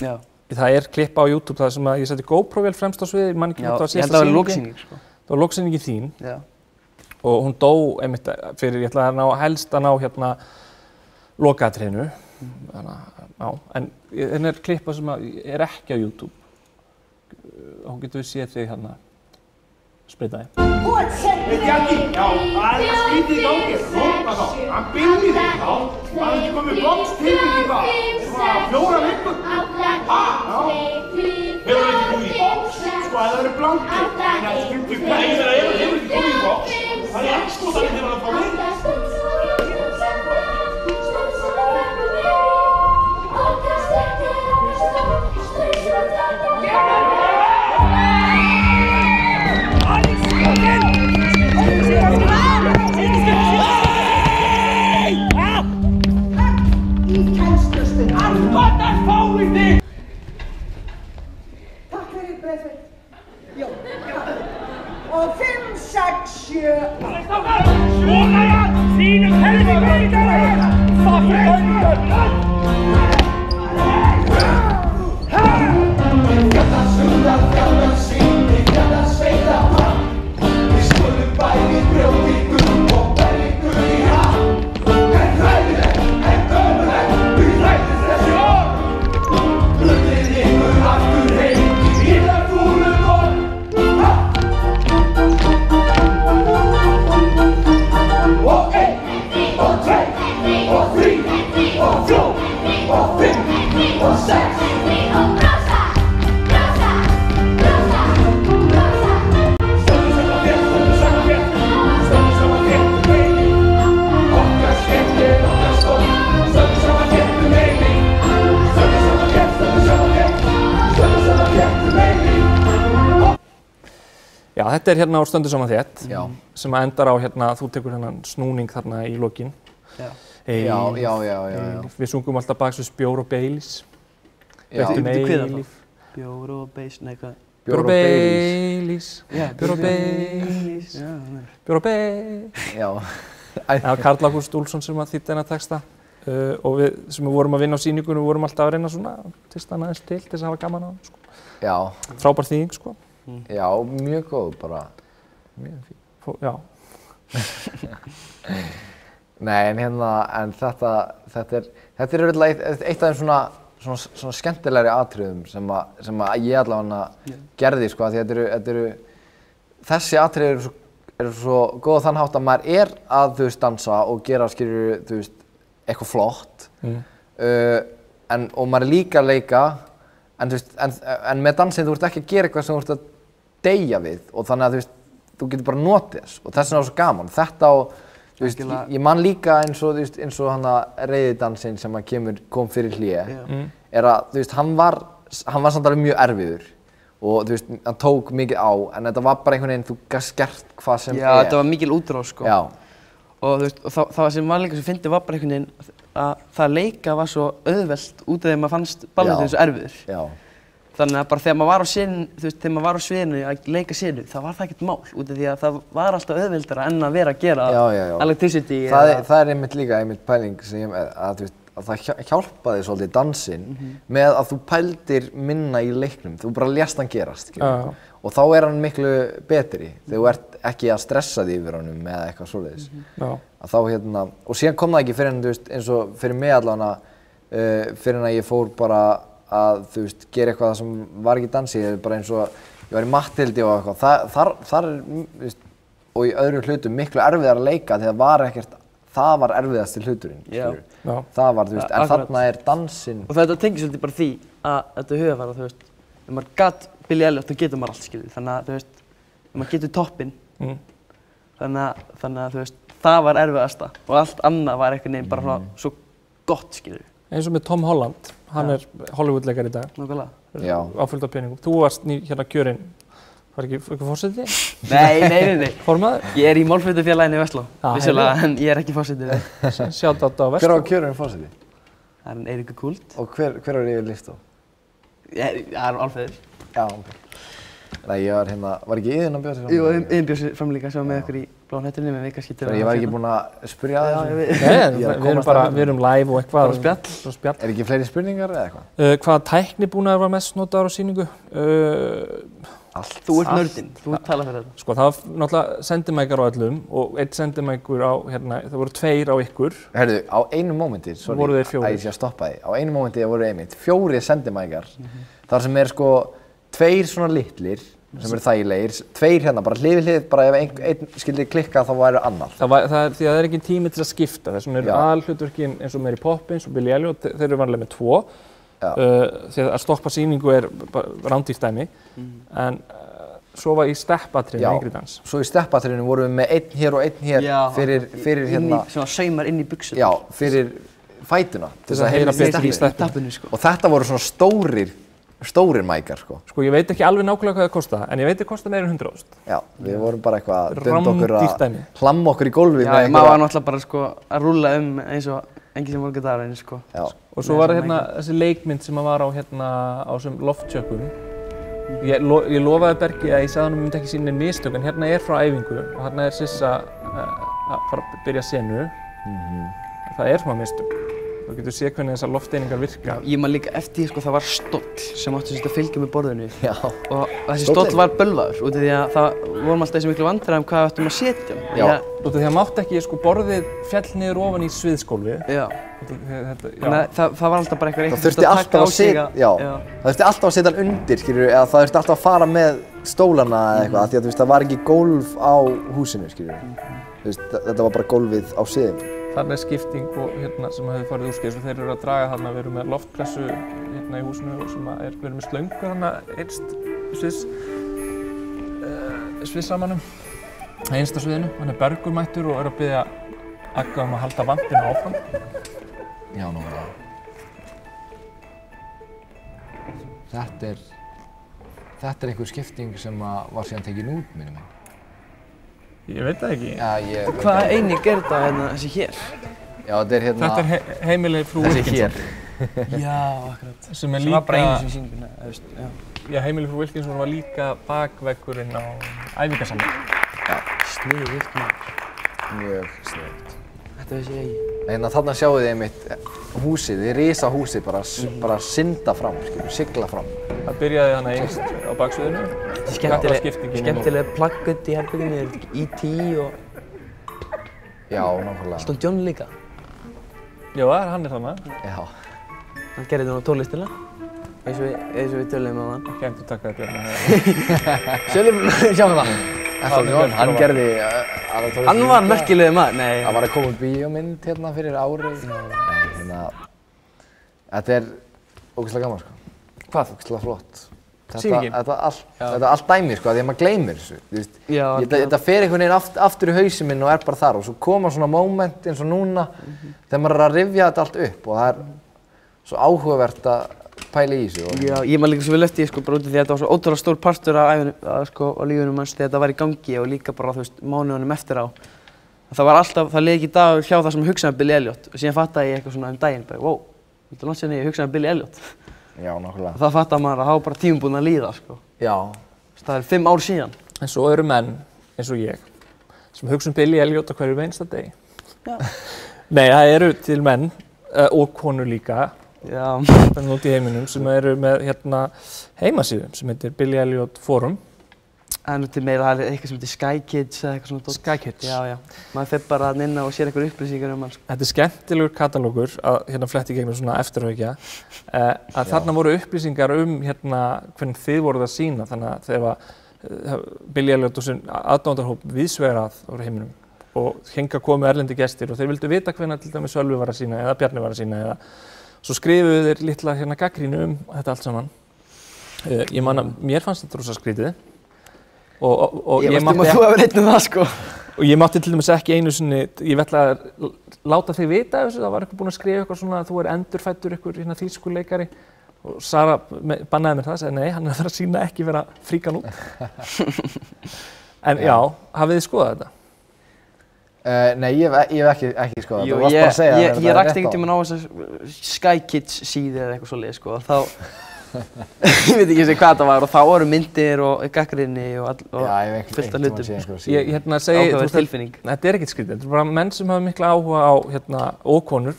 Já. Það er klippa á YouTube þar sem að ég setti GoPro-vél fremst á sviði, mann ekki hvort það var síðasta sýningi. Ég held að það var loksýning, sko. Það var loksýningi þín. Já. Og hún dó einmitt fyrir, ég ætlaði helst að ná lokaatriðinu. En hérna er klippa sem er ekki á YouTube. Þá getum við séð þig sprita þig. Veit ég ekki? Já, það er eitthvað skrítið í gangi. Rópa þá. Hann byggði þig. Já. Það er ekki komið box til mig í hvað? Svona 4 vikur. Já. Hefur ekki komið í box? Sko, það eru blankir. En það skilur hvað það hefur ekki komið í box. Það er anskotanir þegar það fá mig. Og 5, 6, 7... Svona já! Sýnum helvita í dag! Það fyrir önnur! Gjarna suðar, gjarna síni, gjarna sveita mann. Við skulum bæði brjóti ykkur og berja ykkur í hann. En hræðilegt, en dömulegt, við hræðum þessi orð. Hlutið ykkur aftur heim í það fúlu orð. Og 1, og 2, og 3, og 4, og 5, og 6. Já, þetta er hérna á Stöndum saman þétt, sem að endar á þú tekur snúning þarna í lokin. Já. Við sungum alltaf baksviðs Bjór og Baileys. Veitum Eilíf. Bjór og Baileys, nei hvað? Bjór og Baileys. Bjór og Baileys. Bjór og Baileys. Já. Það var Karl Ágúst Úlfsson sem að þýddi þennan texta. Og við sem vorum að vinna á sýningunum vorum alltaf að reyna svona tvista hann aðeins til þess að hafa gaman á hann, sko. Já. Frábær þýðing, sko. Já, mjög góð bara. Mjög fín. Já. Nei, en þetta er auðvitað eitt af þeim svona skemmtilegri atriðum sem að ég allavega gerði, sko, því þessi atriði eru svo góð á þann hátt að maður er að, þú veist, dansa og gera, skilurðu, þú veist, eitthvað flott. Og maður er líka að leika, en með dansinn þú ert ekki að gera eitthvað sem þú ert að deyja við og þannig að þú getur bara notið þess og þess vegna er það svo gaman. Þetta á, þú veist, ég man líka eins og hana reiðidansinn sem kom fyrir hlé, er að, þú veist, hann var hann var samt alveg mjög erfiður og þú veist, hann tók mikið á en þetta var bara einhvern veginn, þú gast gert hvað sem Já, þetta var mikil útrás sko. Já. Og þú veist, og það sem var líka svo fyndið var bara einhvern veginn að það leika var svo auðvelt út af því að maður fannst balletinn svo erfiður. Já. Þannig að bara þegar maður var á sviðinu, þú veist, þegar maður var á sviðinu að leika senu, það var það ekkert mál út af því að það var alltaf auðveldara en að vera að gera electricity. Það er einmitt líka einmitt pæling sem ég að þú veist, að það hjálpaði svolítið dansinn með að þú pældir minna í leiknum, þú bara lést hann gerast, og þá er hann miklu betri þegar þú ert ekki að stressa því yfir honum eða eitthvað svoleiðis. Að þá og síðan kom það ekki fyrir en þú veist, eins og fyrir mig allavega, fyrir en að ég fór bara að þú veist, gera eitthvað sem var ekki dansi, bara eins og ég var í Matthildi og eitthvað, þar er, þú veist, og í öðrum hlutum miklu erfiðar að leika því það var erfiðasti hluturinn, skilur. Það var, þú veist, en þarna er dansinn. Og þetta tengir svolítið bara því að þetta hugarfara, þú veist, ef maður gat Billie Elliot, þá getur maður allt, skilur. Þannig að, þú veist, ef maður getur toppinn, þannig að, þú veist, það var erfiðasta og allt annað var einhvern veginn bara svona svo gott, skilur. Eins og með Tom Holland, hann er Hollywood-leikari í dag. Nákvæmlega. Já. Á fullt af peningum. Þú varst kjörinn. Var ekki forseti? Nei. Formaður? Ég er í málflutafélaginu í Vestló, vissulega, en ég er ekki forseti. Shoutout á Vestló. Hver var kjörinn forseti? Það er Eiríkur Kult. Og hver var yfir Líftó? Það er Alfreður. Já, ok. Nei, ég var ekki Iðunn að bjóða sér fram? Jú, Iðunn bjóð sér fram líka, sem var með okkur í Bláa hnettinum, en við kannski til að... Ég var ekki búinn að spyrja að þessu. Við erum live og eitthvað. Bara spjall. Er ekki fleiri spurningar eða eitthvað? Hvaða tæknibúnaður var mest notaður á sýningu? Allt. Þú ert nördinn, þú ert talað fyrir þetta. Sko, það var náttúrulega sendimækar á öllum og einn sendimækur á, það voru 2 á ykkur. Herðu, á einu mómenti, voru þeir 4. Að ég sé að stoppa þig, á einu mómenti voru einmitt 4 sendimækar, þar sem er sko 2 svona litlir, sem eru þægilegir, 2 bara hlið við hlið, bara ef einn skildi klikka þá væri annar. Því að það er ekki tími til að skipta, þess vegna eru aðalhlutverkin eins og Mary Poppins og Billie Elliot, þeir eru vanlega með 2. Því að stoppa sýningu er rándýrt dæmi, en svo var í steppatriðinu yngri dans. Svo í steppatriðinu vorum við með 1 hér og 1 hér fyrir svona saumar inn í buxur. Já, fyrir fætuna. Til þess að heyra betur í steppinu. Og þetta voru svona stórir mækar, sko. Sko, ég veit ekki alveg nákvæmlega hvað það kostaði, en ég veit það kostaði meira en 100.000. Já, við vorum bara eitthvað að dunda okkur að hlamma okkur í gólfið. Já, maður var náttúrulega bara sko að rúlla eins og enginn sem morgun dagar eins, sko. Já. Og svo var þessi leikmynd sem var á þessum lofttjökkum. Ég lofaði Bergi að ég sagði hann myndi ekki sýna mistök, en hérna er frá æfingu og hérna er Sissa að fara að byrja senu. Það er smá mistök. Þú getur séð hvernig þessar lofteiningar virka. Ég man líka eftir því, sko, það var stóll sem átti að fylgja með borðinu. Já. Og þessi stóll var bölvaður, út af því að það vorum alltaf þessi miklu vandræðum hvað við ættum að setja. Já. Út af því að mátti ekki, sko, borðið féll niður ofan í sviðsgólfi. Já. Þannig að það var alltaf bara eitthvað það þurfti alltaf að setja, það þurfti alltaf að setja hann undir, skilur, eða það þurfti alltaf að fara með stólana eða eitthvað, því að þú veist, það var ekki gólf á húsinu, skilur. Þú veist, þetta var bara gólfið á sviðinu. Þarna er skipting og sem hefur farið úrskeiðis og þeir eru að draga þarna, við erum með loftpressu hérna í húsinu sem við erum með slöngur þarna einst svissramanum einst á sviðinu. Hann er Bergur mættur og er að biðja Agga að halda vandinu áfram. Já, nákvæmlega. Þetta er einhver skipting sem var síðan tekin út, minnum mig. Ég veit það ekki. Já, og hvaða eining er þetta þessi hér? Já, þetta er hérna... Þetta er heimili frú Wilkinson. Þessi hér. Já, akkurat. Sem er líka... var bara einu sem sýninguna, þú veist, já. Já, heimili frú Wilkinson var líka bakveggurinn á æfingasamling. Já. Sniðugt, mjög sniðugt. Þetta veist ég ekki. En þarna sjáu þið einmitt húsið, þið risa húsið bara synda fram, sigla fram. Það byrjaði hana einst á baksviðinu. Skemmtilega plaggöt í herbygginu, er þetta ekki E.T. og... Já, nákvæmlega. Elton John líka. Já, hann er þarna. Já. Hann gerði þetta á tónlistina, eins og við töluðum á hann. Ekki endur taka þetta hérna. Sjáum það. Elton John, hann gerði... Hann var merkilegur maður, nei. Það var að koma bíómynd hérna fyrir árið. Þetta er ógeðslega gaman, sko. Hvað? Ógeðslega flott. Sýningin? Þetta er allt dæmi, sko, því að maður gleymir þessu. Þetta fer einhvern veginn aftur í hausinn minn og er bara þar og svo koma svona moment eins og núna þegar maður er að rifja þetta allt upp og það er svo áhugavert að pæla í þessu. Já, ég man líka svo vel eftir, sko, bara út af því að þetta var svo ótrúlega stór partur af ævinu, sko, á lífunum hans þegar þetta var í gangi og líka bara, þú veist, mánuðunum eftir á. Það var alltaf, það leið ekki dagur hjá það sem hugsaði Billy Elliot og síðan fattaði ég eitthvað svona daginn, bara, wow, þetta er langt síðan ég hugsaði Billy Elliot. Já, nákvæmlega. Það fattaði maður að það var bara tíminn búinn að líða, sko. Já. Það 5 ár síðan. En svo eru menn, eins og ég, sem hugsa Billy Elliot á hverju einasta degi. Já. Nei, það eru til menn og konur líka, þannig út í heiminum, sem eru með heimasíðu sem heitir Billy Elliot Forum. En til meira það eitthvað sem heitir Sky Kids eða eitthvað svona. Sky Kids. Já. Maður fer bara inn og sér eitthvað upplýsingar hann, sko. Þetta er skemmtilegur katalógur að fletti gegnum svona eftirhaukja. Að þarna voru upplýsingar hvernig þið voruð að sýna, þannig að þegar Billy Elliot og sinn aðdáendarhóp víðsvegar að heiminum og hingað komu erlendi gestir og þeir vildu vita hvenær til dæmis Sölvi var að sýna eða Bjarni var að sýna eða svo skrifuðu þeir litla gagnrýni þetta allt saman. Ég man að mér fannst þetta rosa skrítið og ég mátti til dæmis ekki einu sinni, ég ætla að láta þig vita þessu, það var eitthvað búinn að skrifa eitthvað svona að þú endurfæddur einhver þýskur leikari og Sara bannaði mér það, sagði nei, hann er að vera að sýna ekki vera fríkan út. En já, hafið þið skoðað þetta? Nei, ég hef ekki skoðað þetta. Þú varst bara að segja það. Ég rakti einhvern tímann á þessa Sky Kids síðu eða eitthvað svoleiðis, sko, og þá ég veit ekki hvað það var og þá voru myndir og gagnrýni og fullt af hlutum. Ég segi, áhugaverð tilfinning. Þetta er ekkert skrítið, þetta er bara menn sem hafa mikla áhuga á, og konur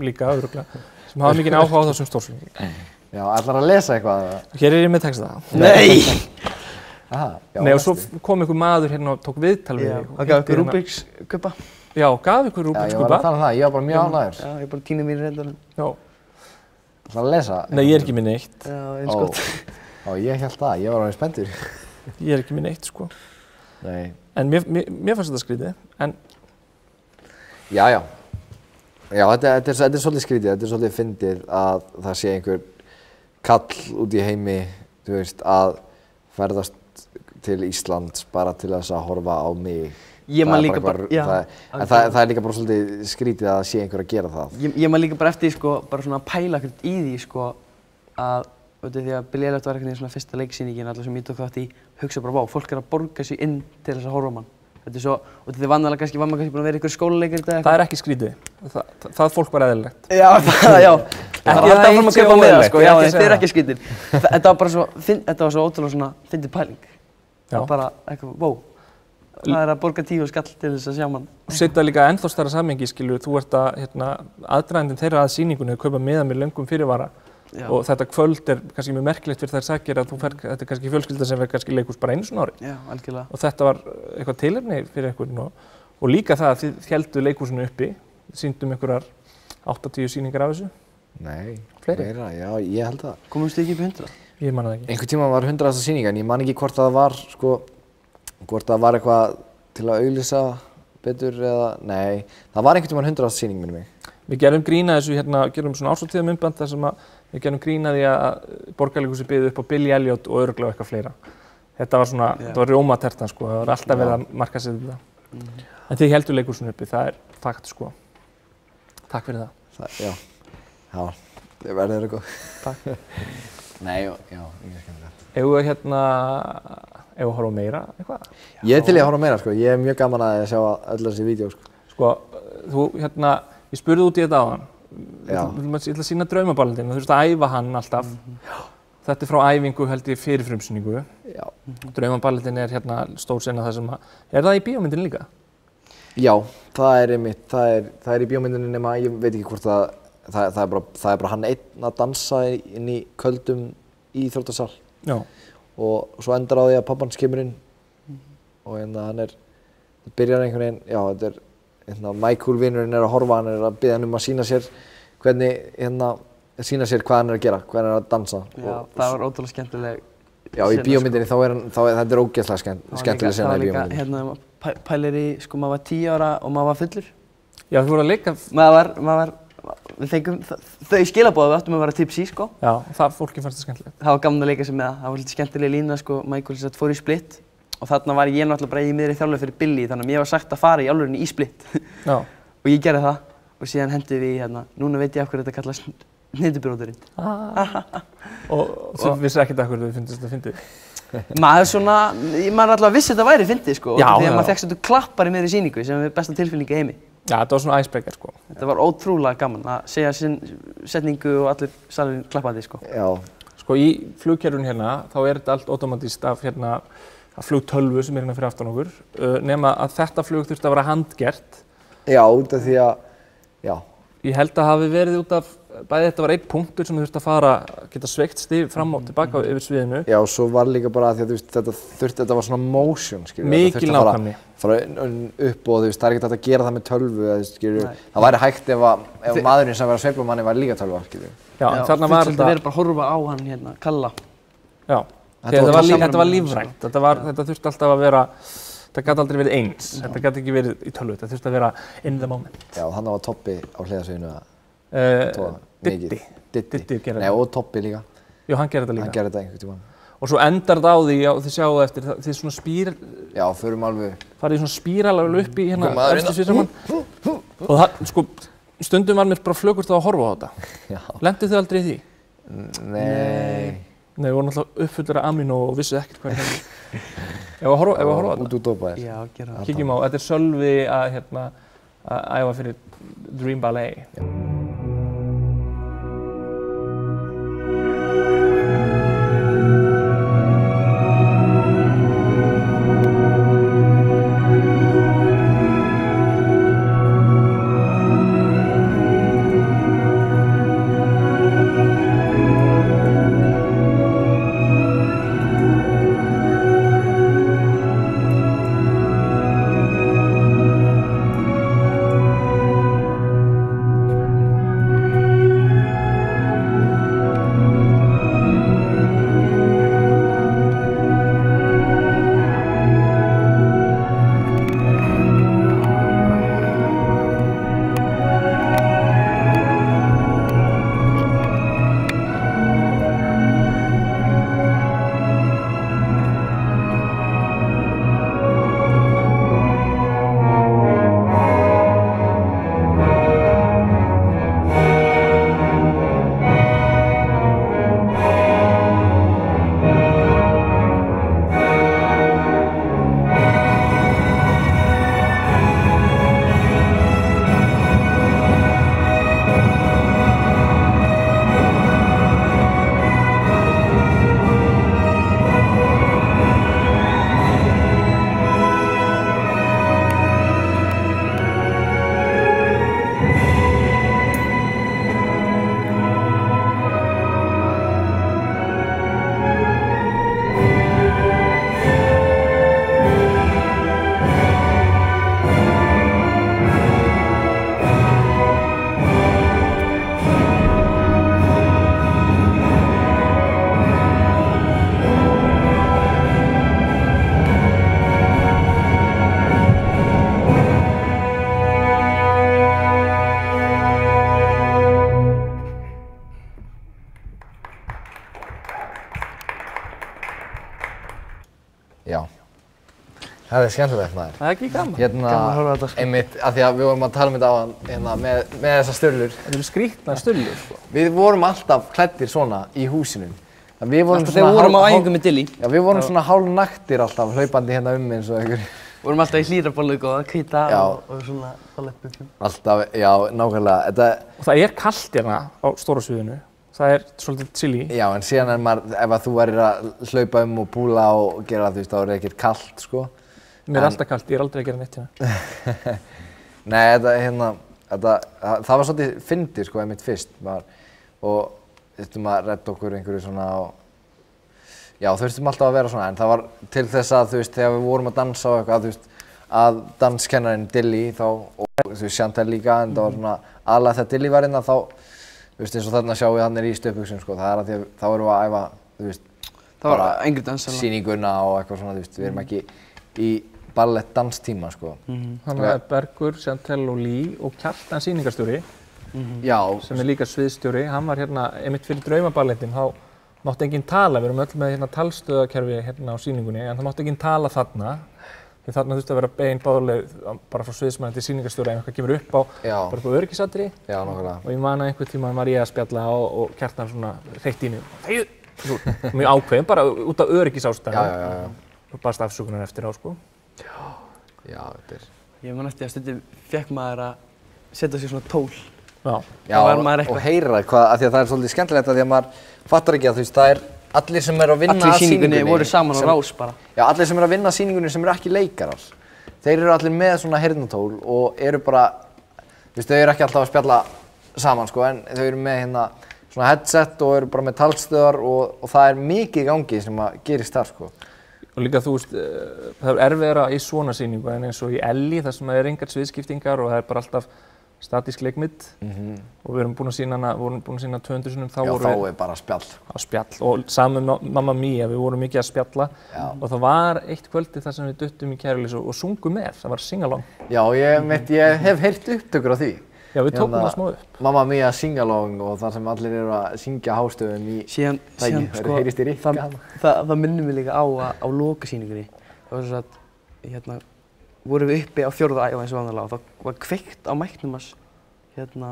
líka, örugglega, sem hafa mikinn áhuga á þessum stórsöngum. Já, ætlar að lesa eitthvað? Hér er ég með texta. Nei! Nei, og svo kom einhver maður og tók viðtal við þig. Það gaf ykkur Rúbíks kubba. Já, gaf ykkur Rúbíks kubba. Já, ég var að tala um það, ég var bara mjög ánægður. Já, ég bara týna mér í reyndanum. Já. Það að lesa? Nei, ég er ekki með neitt. Já, eins gott. Já, ég held það, ég var alveg spenntur. Ég er ekki með neitt, sko. Nei. En mér fannst þetta skrítið, en... Já, þetta er svolítið skrítið, þetta er svolítið fyndið að það sé einhver kall út í heimi, þú veist, að ferðast til Íslands bara til þess að horfa á mig. Ég man líka bara, já. En það er líka bara svolítið skrítið að sé einhver að gera það. Ég man líka bara eftir, sko, bara svona að pæla ekkert í því, sko, að, veitu, því að Billy Elliot var einhvern veginn svona fyrsta leiksýningin, allar sem ég tók þátt í, hugsa bara, vá, fólk er að borga sig inn til þess að horfa á mann. Þetta er svo, og þetta er vannalega kannski, var maður kannski búinn að vera einhver skólaleikari eða eitthvað. Það er ekki skrítið. Það fólk var eðlilegt. Já. Ekki þetta áfram að kaupa með það, sko, já, þetta er ekki skrítið. Þetta var bara svo, þetta var svo ótrúlega svona fyndið pæling. Það var bara eitthvað, wow. Það er að borga 10 skall til þess að sjá mann. Og setja líka ennþá stærra samhengi, skilur, þú ert að, aðdragandinn þeirra að sýningunni að kaupa miða með löngum fyrirvara. Já. Og þetta kvöld er kannski mjög merkilegt fyrir þær sakir að þetta er kannski fjölskylda sem fer kannski leikhús bara einu svona ári. Já, algjörlega. Og þetta var eitthvað tilefni fyrir einhvern og líka það að þið héldu leikhúsinu uppi, sýndum einhverjar 80 sýningar af þessu. Nei, fleiri? Meira, já, ég held það. Komumst þið ekki upp í 100? Ég man það ekki. Einhvern tíma var 100. sýning en ég man ekki hvort það var, sko, hvort það var eitthvað til að auglýsa betur eða, nei, það var einhvern tíma 100. sýning minni mig. Við gerum grína þessu gerum svona árshátíðarmyndband þar sem við gerum grína því að Borgarleikhúsið byggði upp á Billy Elliot og örugglega eitthvað fleira. Þetta var svona, þetta var rjómatertan, sko, það var alltaf verið að markaðssetja þetta. En þið heldur leikhúsinu uppi, það er fakt, sko. Takk fyrir það. Já, þið verður góð. Takk. Nei, já, mjög skemmtilegt. Eigum við að horfa á meira eitthvað? Ég er til í að horfa á meira, sko. Ég er mjög gaman að sjá öll þessi vídeo, sko. Sko, þú, ég spurði út í þetta áðan. Ég ætla að sýna draumaballin, þú þurft að æfa hann alltaf. Þetta er frá æfingu, held ég, fyrir frumsýningu. Draumaballin er stór sena það sem að... Er það í bíómyndinni líka? Já, það er einmitt. Það er í bíómyndinni nema ég veit ekki hvort það er bara hann einn að dansa inn í köldum íþróttasal. Já. Og svo endar á því að pappans kemur inn og hann byrjar einhvern veginn, já, þetta er Michael vinurinn er að horfa, hann er að biðja hann að sýna sér hvað hann er að gera, hvað hann er að dansa. Já, það var ótrúlega skemmtileg. Já, í bíómyndinni þetta er ógeðslega skemmtileg sena í bíómyndinni. Pælir í, sko, maður var 10 ára og maður var fullur. Já, þú voru að leika. Við fengum þau skilaboð við áttum að vera tipsy, sko. Já, fólki fannst það skemmtilegt. Það var gaman að leika sig með það. Það var svolítið skemmtileg lína, sko, Michael fór í Split. Og þarna var ég náttúrulega bara í miðri þjálfari fyrir Billy, þannig að mér var sagt að fara í alvörunni í Split. Já. Og ég gerði það. Og síðan hendum við í núna veit ég af hverju þetta kallast Hnytubróturinn. Og þú vissir ekkert af hverju þið finnst þetta fyndið? Maður alltaf vissi þetta væri fyndið sko. Já, því að maður fékk svolítið klappar í meðri sýningu sem er besta tilfinning í heimi. Já, þetta var svona icebreaker sko. Þetta var ótrúlega gaman að segja setningu og allir salurinn klappaði sko. Já. Sko í flugkerfinu hérna, þá er þetta allt automatískt af flugtölvu sem er hérna fyrir aftan okkur, nema að þetta flug þurfti að vera handgert. Já, út af því að, já. Ég held að hafi verið út af, bæði þetta var einn punktur sem þurfti að fara, geta sveigt stig fram og tilbaka yfir sviðinu. Já, og svo var líka bara að því að þetta var svona motion, skilur. Mikil nákvæmni. Fara upp og það er ekkert hægt að gera það með tölvu, skilur. Það væri hægt ef maðurinn sem var að sveifla manni var líka tölva, skilur. Já, þarna var þetta verið bara að horfa á hann hérna, Kalla. Já, þetta var lífrænt. Þetta þurfti alltaf að vera, þetta gæti aldrei verið eins. Þetta gæti ekki verið í tölvu, þetta þurfti að vera in the moment. Já, þannig var Toppi á hliðarsviðinu að Diddi gerði Nei, og Toppi líka. Já, hann gerði þetta líka. Hann gerði þetta einhvern tímann. Og svo endar þetta á því, þið sjáu eftir, þið svona Já, förum alveg. Farið í svona spíral alveg upp í hérna eftir sviðsamann. Og það, sko, stundum var mér bara flökurt að horfa á þetta. Já. Lentu þið aldrei í því? Nei. Nei, við vorum alltaf uppfullir af amínó og vissu ekkert hvað er hérna. Ef að horfa á þetta? Út úr dópaðir. Já, gera það. Kíkjum á, þetta er Sölvi að æfa fyrir Dream Ballet. Það er skemmtilegt maður. Það er ekki gaman. Gaman að horfa á þetta sko. Einmitt, af því að við vorum að tala um þetta áðan með þessar stöllur. Þetta eru skrítnar stöllur sko. Við vorum alltaf klæddir svona í húsinu. Alltaf þegar við vorum á æfingu með Dilly. Já, við vorum svona hálfnaktir alltaf, hlaupandi hérna eins og einhver. Við vorum alltaf í hlýrabollu og hvíta og svona ballettbuxum. Alltaf, já, nákvæmlega. Og það er kalt hérna á stóra sviðinu. Það er svolítið chilly. Já, en síðan er maður, ef að þú værir að hlaupa og púla og gera þú veist, þá er ekkert kalt, sko. Mér er alltaf kalt, ég er aldrei að gera neitt hérna. Nei, það var svolítið fyndið, sko, einmitt fyrst. Og þurftum að redda okkur einhverju svona og já, þurftum alltaf að vera svona, en það var til þess að, þú veist, þegar við vorum að dansa og eitthvað, þú veist, að danskennarinn Dilly þá, og þú veist, Chantel líka, en það var svona aðalega þegar Dilly var hérna þá, þú veist, eins og þarna sjáum við hann í stuttbuxum, sko, það er að því að þá erum við að æfa, þú veist, bara sýninguna og eitthvað svona, þú veist, við erum ekki í ballettdanstíma, sko. Þannig að Bergur, Chantel og Lee og Kjartan sýningarstjóri, sem er líka sviðsstjóri, hann var hérna, einmitt fyrir Draumaballettin, þá mátti enginn tala, við erum öll með hérna talstöðakerfi hérna á sýningunni, en það mátti enginn tala þarna. Þarna þurfti að vera bein báðarleið bara frá sviðsmanni til sýningarstjóra ef eitthvað kemur upp á, bara upp á öryggisatriði. Já, nákvæmlega. Og ég man að einhvern tíma var ég að spjalla og Kjartan svona hreykti í mig. Mjög ákveðin, bara út af öryggisástæðum. Já. Og baðst afsökunar eftir á, sko. Já, þetta er... Ég man eftir að stundum fekk maður að setja sér svona tól. Já, og heyra hvað, af því að það er svolítið skemmtilegt af því að maður fattar ekki að þú veist, það er allir sem eru að vinna að sýningunni voru saman á rás bara. Já, allir sem eru að vinna að sýningunni sem eru ekki leikarar. Þeir eru allir með svona heyrnartól og eru bara, þú veist, þau eru ekki alltaf að spjalla saman sko, en þau eru með hérna svona headset og eru bara með talstöðar og það er mikið í gangi sem að gerist þar sko. Og líka þú veist, það er erfiðara í svona sýningu en eins og í Elli þar sem það er engar sviðskiptingar og það er bara alltaf statísk leikmynd og við erum búin að sýna hana, vorum búin að sýna 200 sinnum, þá vorum við... Já, þá er bara spjall. Spjall og saman með Mamma Mia, við vorum mikið að spjalla og það var eitt kvöldi þar sem við duttum í Kærulís og sungum með, það var sing-along. Já, ég hef heyrt upptökur á því. Já, við tókum það smá upp. Mamma Mia sing-along og þar sem allir eru að syngja hástöfum í... Síðan, sko, það minnum við líka á lokasýningunni. Það var svo að, hérna, vorum við uppi á 4. æfa eins og vanlega og það var kveikt á mæknum hans, hérna,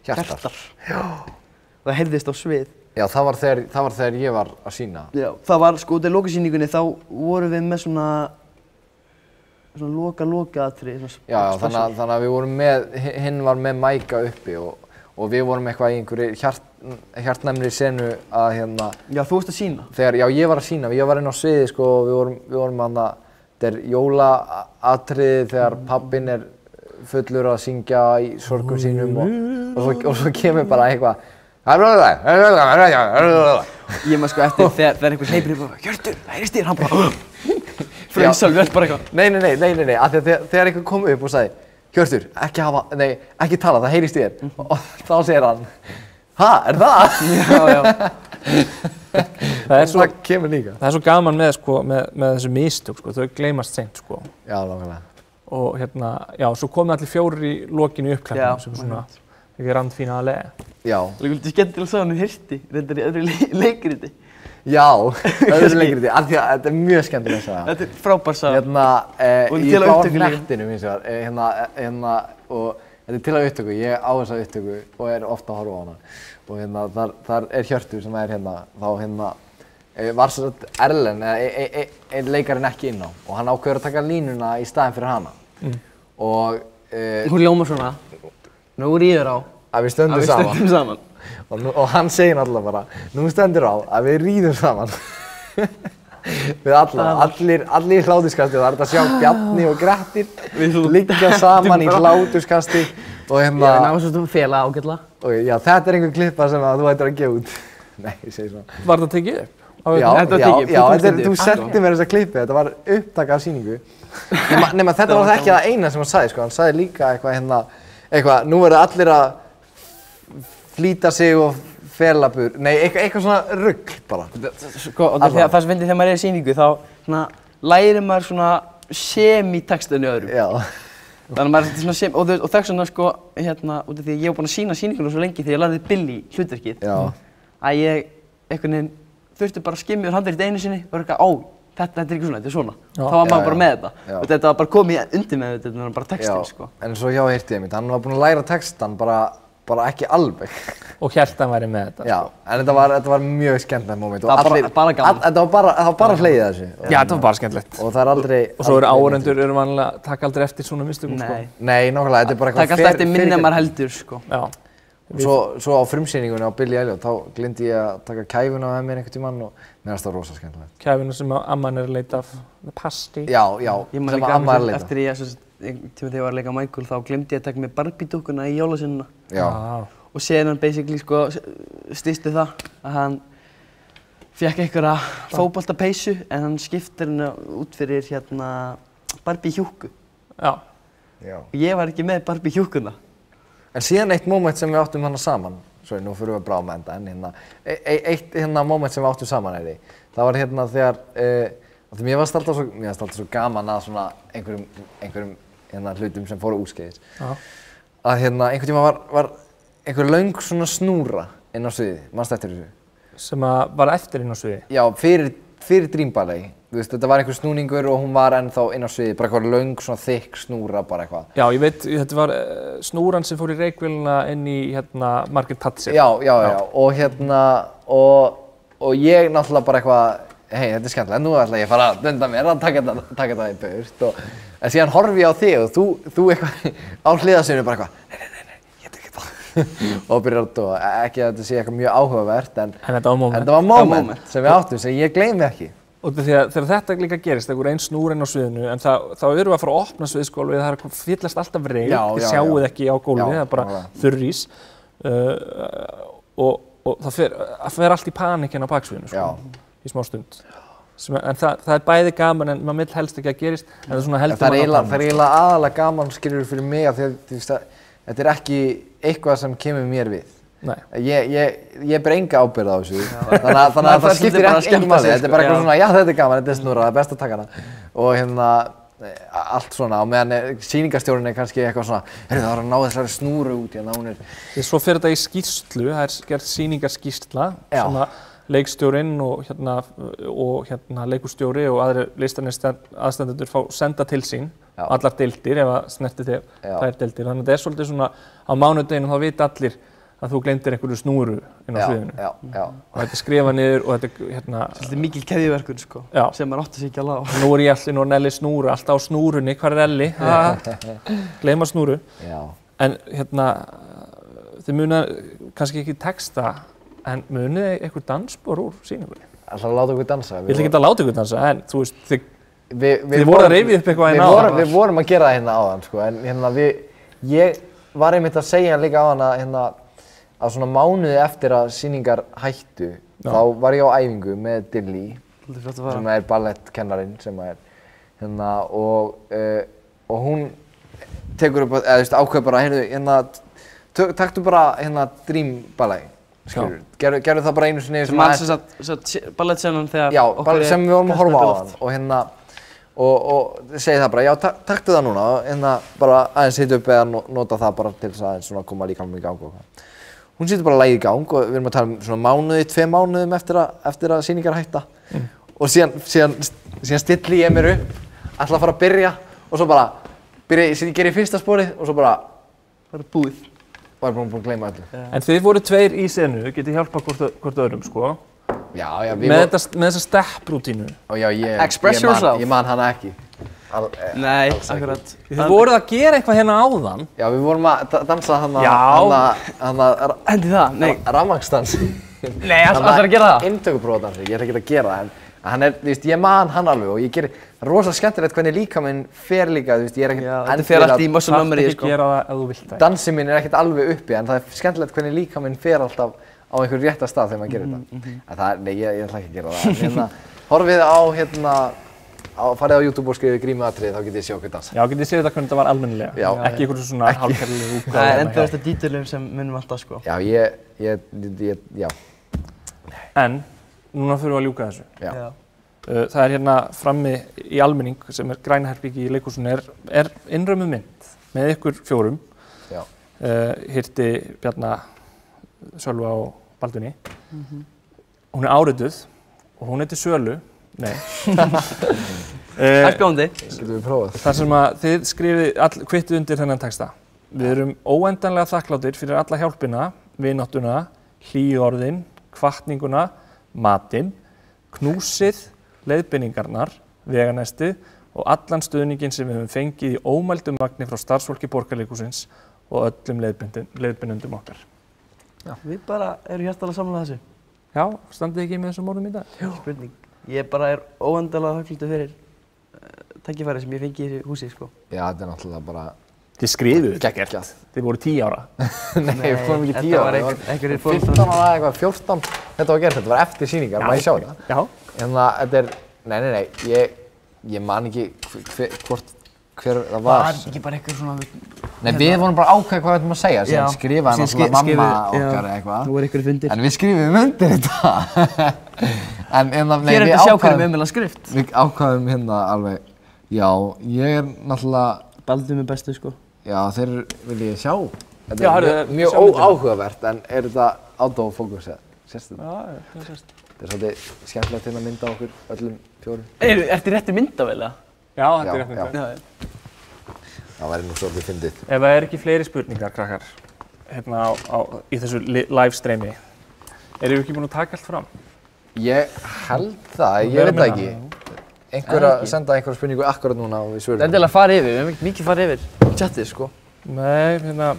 Hjartar. Já. Og það heyrðist á svið. Já, það var þegar ég var að sýna. Já, það var, sko, út af lokasýningunni þá vorum við með svona loka-atriði, svona Já, þannig að við vorum með, hinn var með mæka uppi og við vorum eitthvað í einhverju hjartnæmri senu að hérna... Já, þú varst að sýna? Já, ég var að sýna, ég var inn á sviði, sko, og við vorum að þetta er jólaatriði þegar pabbinn er fullur að syngja í sorgum sínum og svo kemur bara eitthvað Ég maður sko eftir þegar einhver hleypir upp og Hjörtur, það heyrist þér, hann bara frönsal, við bara eitthvað Nei, af því að þegar einhver kom upp og sagði Hjörtur, ekki tala, það heyrist þér og þá segir hann Ha, er það? Já Það kemur líka. Það er svo gaman með þessu mistök, sko, þau gleymast seint, sko. Já, nákvæmlega. Og hérna, já, svo komu allir 4 í lokinu í uppklæðinu sem svona, ekki randfína að lega. Já. Það er svolítið skemmtilega að sagða hann hirti, reyndar í öðru leikriti. Já, öðru leikriti, af því að þetta er mjög skemmtilega að sagða. Þetta er frábær saga. Í Bláa hnettinum hins vegar, og þetta er til að upptöku, ég á þessa upptöku og er ofta að horfa á hana. Og hérna, þar er Hjörtur sem er hérna, þá hérna, var svo Erlen, eða leikarinn ekki inn á og hann ákveður að taka línuna í staðinn fyrir hana. Og... Hún ljómar svona, nú ríður á að við stöndum saman. Og hann segir náttúrulega bara, nú stendur á að við ríðum saman. Við allir í hláturskasti og það er þetta að sjá Bjarni og Grettir liggja saman í hláturskasti og hérna... Já, við náðum svona fela ágætlega. Já, þetta er einhver klippa sem þú ættir að gefa út. Nei, ég segi svona. Var það tekið upp? Já, þú sendi mér þessa klippi, þetta var upptaka af sýningu. Nema þetta var ekki það eina sem hann sagði, sko. Hann sagði líka eitthvað, nú verður allir að flýta sig og fela bur. Nei, eitthvað svona rugl bara. Sko, og það sem finnir þegar maður er í sýningu, þá svona lærir maður svona semi-textan í öðrum. Já. Þannig að maður er svona sem, og þess vegna sko, hérna, út af því að ég var búinn að sýna sýninguna svo lengi þegar ég lærði Billy hlutverkið. Já. Að ég, einhvern veginn, þurfti bara að skimja úr handritið einu sinni og vera eitthvað, þetta er ekki svona, þetta er svona. Já. Þá var maður bara með þetta. Já. Og þetta var bara komið undir með þetta var bara textinn, sko. En svo hjá hirtið mitt, hann var búinn að læra textan bara ekki alveg. Og hélt að hann væri með þetta. Já, en þetta var mjög skemmtilegt moment. Það var bara gaman. Þetta var bara hlegið þessu. Já, þetta var bara skemmtilegt. Og það er aldrei... Og svo áhorfendur eru vanlega að taka aldrei eftir svona mistökum, sko. Nei, nákvæmlega, þetta er bara eitthvað taka alltaf eftir minni en maður heldur, sko. Já. Svo á frumsýningunni á Billy Elliot, þá gleymdi ég að taka kæfuna með mér einhvern tímann og mér fannst það rosa skemmtilegt. Kæfuna sem amman er að leita af, pasti. Já, sem amma er að leita. Eftir tíma þegar ég var að leika Michael, þá gleymdi ég að taka með Barbie-dúkkuna í jólasveinuna. Já. Og síðan hann basically sko stýsti það að hann fékk einhverja fótboltapeysu en hann skiptir henni út fyrir hérna Barbie-hjúkku. Já. Og ég var ekki með Barbie-hjúkkuna. En síðan eitt moment sem við áttum hana saman, svo nú fyrir við að brá með enda, en hérna, eitt moment sem við áttum saman það var hérna þegar, mér fannst alltaf svo gaman að svona einhverjum hérna hlutum sem fóru úrskeiðis. Já. Að hérna einhvern tíma var einhver löng svona snúra inn á sviði, manstu eftir þessu? Sem var eftir inn á sviði? Já, fyrir fyrir Dream Ballet, þú veist, þetta var einhver snúningur og hún var ennþá inn á sviði, bara eitthvað löng, svona þykk snúra, bara eitthvað. Já, ég veit, þetta var snúran sem fór í reikvélina inn í, Margaret Thatcher. Já, og ég náttúrulega bara eitthvað, hei, þetta er skemmtilegt, nú ætla ég að fara að dunda mér að taka það í burt en síðan horfi ég á þig og þú eitthvað á hliðasögnu bara eitthvað, nei, ég tek ekki það og byrjar að dóa, ekki að þetta sé eitthvað mjög áhugavert en þetta var moment sem við áttum sem ég gleymi ekki. Og þegar þetta líka gerist, það voru ein snúr inn á sviðinu en þá erum við að fara að opna sviðsgólfið, það er fyllast alltaf reyk, þið sjáuð ekki á gólfið, það er bara þurrís og það fer allt í panikinn á baksviðinu sko, í smá stund. En það er bæði gaman en maður vill helst ekki að gerist en það er svona heldur maður að það er eiginlega aðalega gaman skilur fyrir mig af því að þetta er ekki eitthvað sem kemur mér við. Nei. Ég ber enga ábyrgð á þessu þannig að það skiptir ekki máli, þetta er bara eitthvað svona já þetta er gaman, þetta er snúra, það er best að taka hana og allt svona og meðan sýningarstjórinn er kannski eitthvað svona það var að ná þessari snúru út hún er... Svo fer þetta í skýrslu, það er gerð sýningarskýrsla sem leikstjórinn og leikurstjóri og aðrir listarinnar fá senda til sín allar deildir ef að snerti þær deildir þannig að þetta er svolítið svona á mánudeginum þá vita allir að þú gleymdir einhverju snúru inn á sviðinu og þetta er skrifað niður og þetta er svolítið mikil keðjuverkur sko sem maður átti sig ekki alveg á. Nú er ég allir og Nelli snúru, alltaf á snúrunni, hvar er Elli? Gleyma snúru. En þið munið kannski ekki texta en munið einhver dansspor úr sýningunni? Ætlarðu að láta okkur dansa? Ég ætla ekki að láta okkur dansa en þú veist, þið voru að rifja upp eitthvað áðan. Við vorum að gera það hérna áðan sko en ég var einmitt að segja líka áðan að svona mánuði eftir að sýningar hættu þá var ég á æfingu með Dilly sem er ballettkennarinn sem er og hún tekur upp ákveð bara taktu bara Dream Ballet gerðu það bara einu sinni sem ballettsennan þegar sem við vorum að horfa á hann og segi það bara já taktu það núna bara aðeins hita upp eða nota það bara til þess að aðeins svona koma líkamlega í gang og hún setur bara lagið í gang og við erum að tala um svona mánuði, 2 mánuðum eftir að sýningar hætta og síðan stilli ég mér upp, ætla að fara að byrja og svo bara ger ég fyrsta sporið og svo bara búið. Var búin að gleyma öllu. En þið voru 2 í senu, getið hjálpað hvort öðrum sko. Já, með þessa stepprútínu. Express yourself. Ég man hana ekki. Nei, akkurat. Þið voruð að gera eitthvað hérna áðan. Já, við vorum að dansa hana hendi það, nei. Rafmagnsdans. Nei, allir að gera það. Inntökuprófadansi, ég ætla ekki að gera það en hann er, þú veist, ég man hann alveg og ég gerir rosa skemmtilegt hvernig líkaminn fer líka, þú veist, ég er ekkert þetta fer allt í muscle memory, sko. Gera það ef þú vilt það. Dansinn minn er ekkert alveg uppi en það er skemmtilegt hvernig líkaminn fer alltaf á einhver rétta stað þegar maður gerir þetta. En það, nei, ég ætla ekki að gera það. Horfið á, farið á YouTube og skrifið grímuatriði, þá getið þið séð okkur dansa. Já, getið þið séð þetta hvernig þetta var almennilega. Já. Ekki einhverju svona hálfgerðilegu útgáfu. Það er enda þetta dítilum sem minnum alltaf, sko. Já, já. En, núna þurfum við að ljúka þessu. Já. Það er hérna frammi í almenning sem er Grænaherbergi í leikhúsinu er innrömmuð mynd með ykkur 4. Já. Hirti, Bjarna, Sölva og Baldvini. Hún er árituð og hún heitir Sölu. Nei. Spjóndi. Getum við prófað. Það sem að þið skrifið kvittuð undir þennan texta. Við erum óendanlega þakklátir fyrir alla hjálpina, vináttuna, hlýorðin, hvatninguna, matinn, knúsið, leiðbeiningarnar, veganestið og allan stuðninginn sem við höfum fengið í ómældum magni frá starfsfólki Borgarleikhússins og öllum leiðbeinendum okkar. Já. Við bara erum hjartanlega samlað þessu. Já, standið ekki með þessum orðum í dag? Já. Spurning. Ég bara er óendanlega þakklátur fyrir tækifæri sem ég fengi í þessu húsi, sko. Já, þetta er náttúrulega bara... Þið skrifuðu ekkert. Þið voru 10 ára. Nei, við fórum ekki 10 ára. Þetta var 15 ára eða eitthvað, 14. Þetta var gert, þetta var eftir sýningar, má ég sjá þetta? Já. Þannig að þetta er, nei, ég man ekki hver það var. Það er ekki bara eitthvað svona... Nei, við vorum bara ákveðið hvað við ætlum að segja, síðan skrifaði náttúrulega mamma okkar eða eitthvað. Nú er ykkur fundir. En við skrifum undir þetta. En nei, Hér er þetta sjá hvernig við umvilja skrift. Við ákveðum hérna alveg, já, ég er náttúrulega... Baldur með bestu, sko. Já, þeir vil ég sjá. Þetta er mjög óáhugavert, en er þetta autofókus eða? Sérstu þetta? Já, það sést. Þetta svolítið skemmtilegt að mynda okkur öllum 4. Ertu rétti myndavél eða? Já, þetta rétti myndavél. Það væri nú svolítið fyndið. Ef það ekki fleiri spurningar, krakkar, hérna í þessu livestreami, erum við ekki búin að taka allt fram? Ég held það, ég veit það ekki. Senda einhverja spurningu akkurat núna og við svörum. Það er endilega að fara yfir, við hefum ekki mikið farið yfir chatið, sko. Nei, hérna,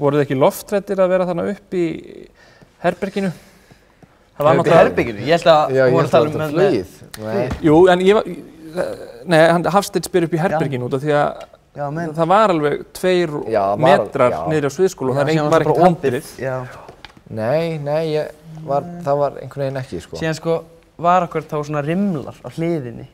voruð þið ekki loftræddir að vera þarna upp í herberginu? Það var náttúrulega... Upp í herberginu? Ég held að við vorum að tala um flugið. Jú, en ég var... Nei, Hafsteinn spyr upp í herberginu út af því að það var alveg 2 metrar niður á sviðskóla og það var ekkert handrið. Nei, það var einhvern veginn ekki, sko. Síðan, sko, var okkur þá svona rimlar á hliðinni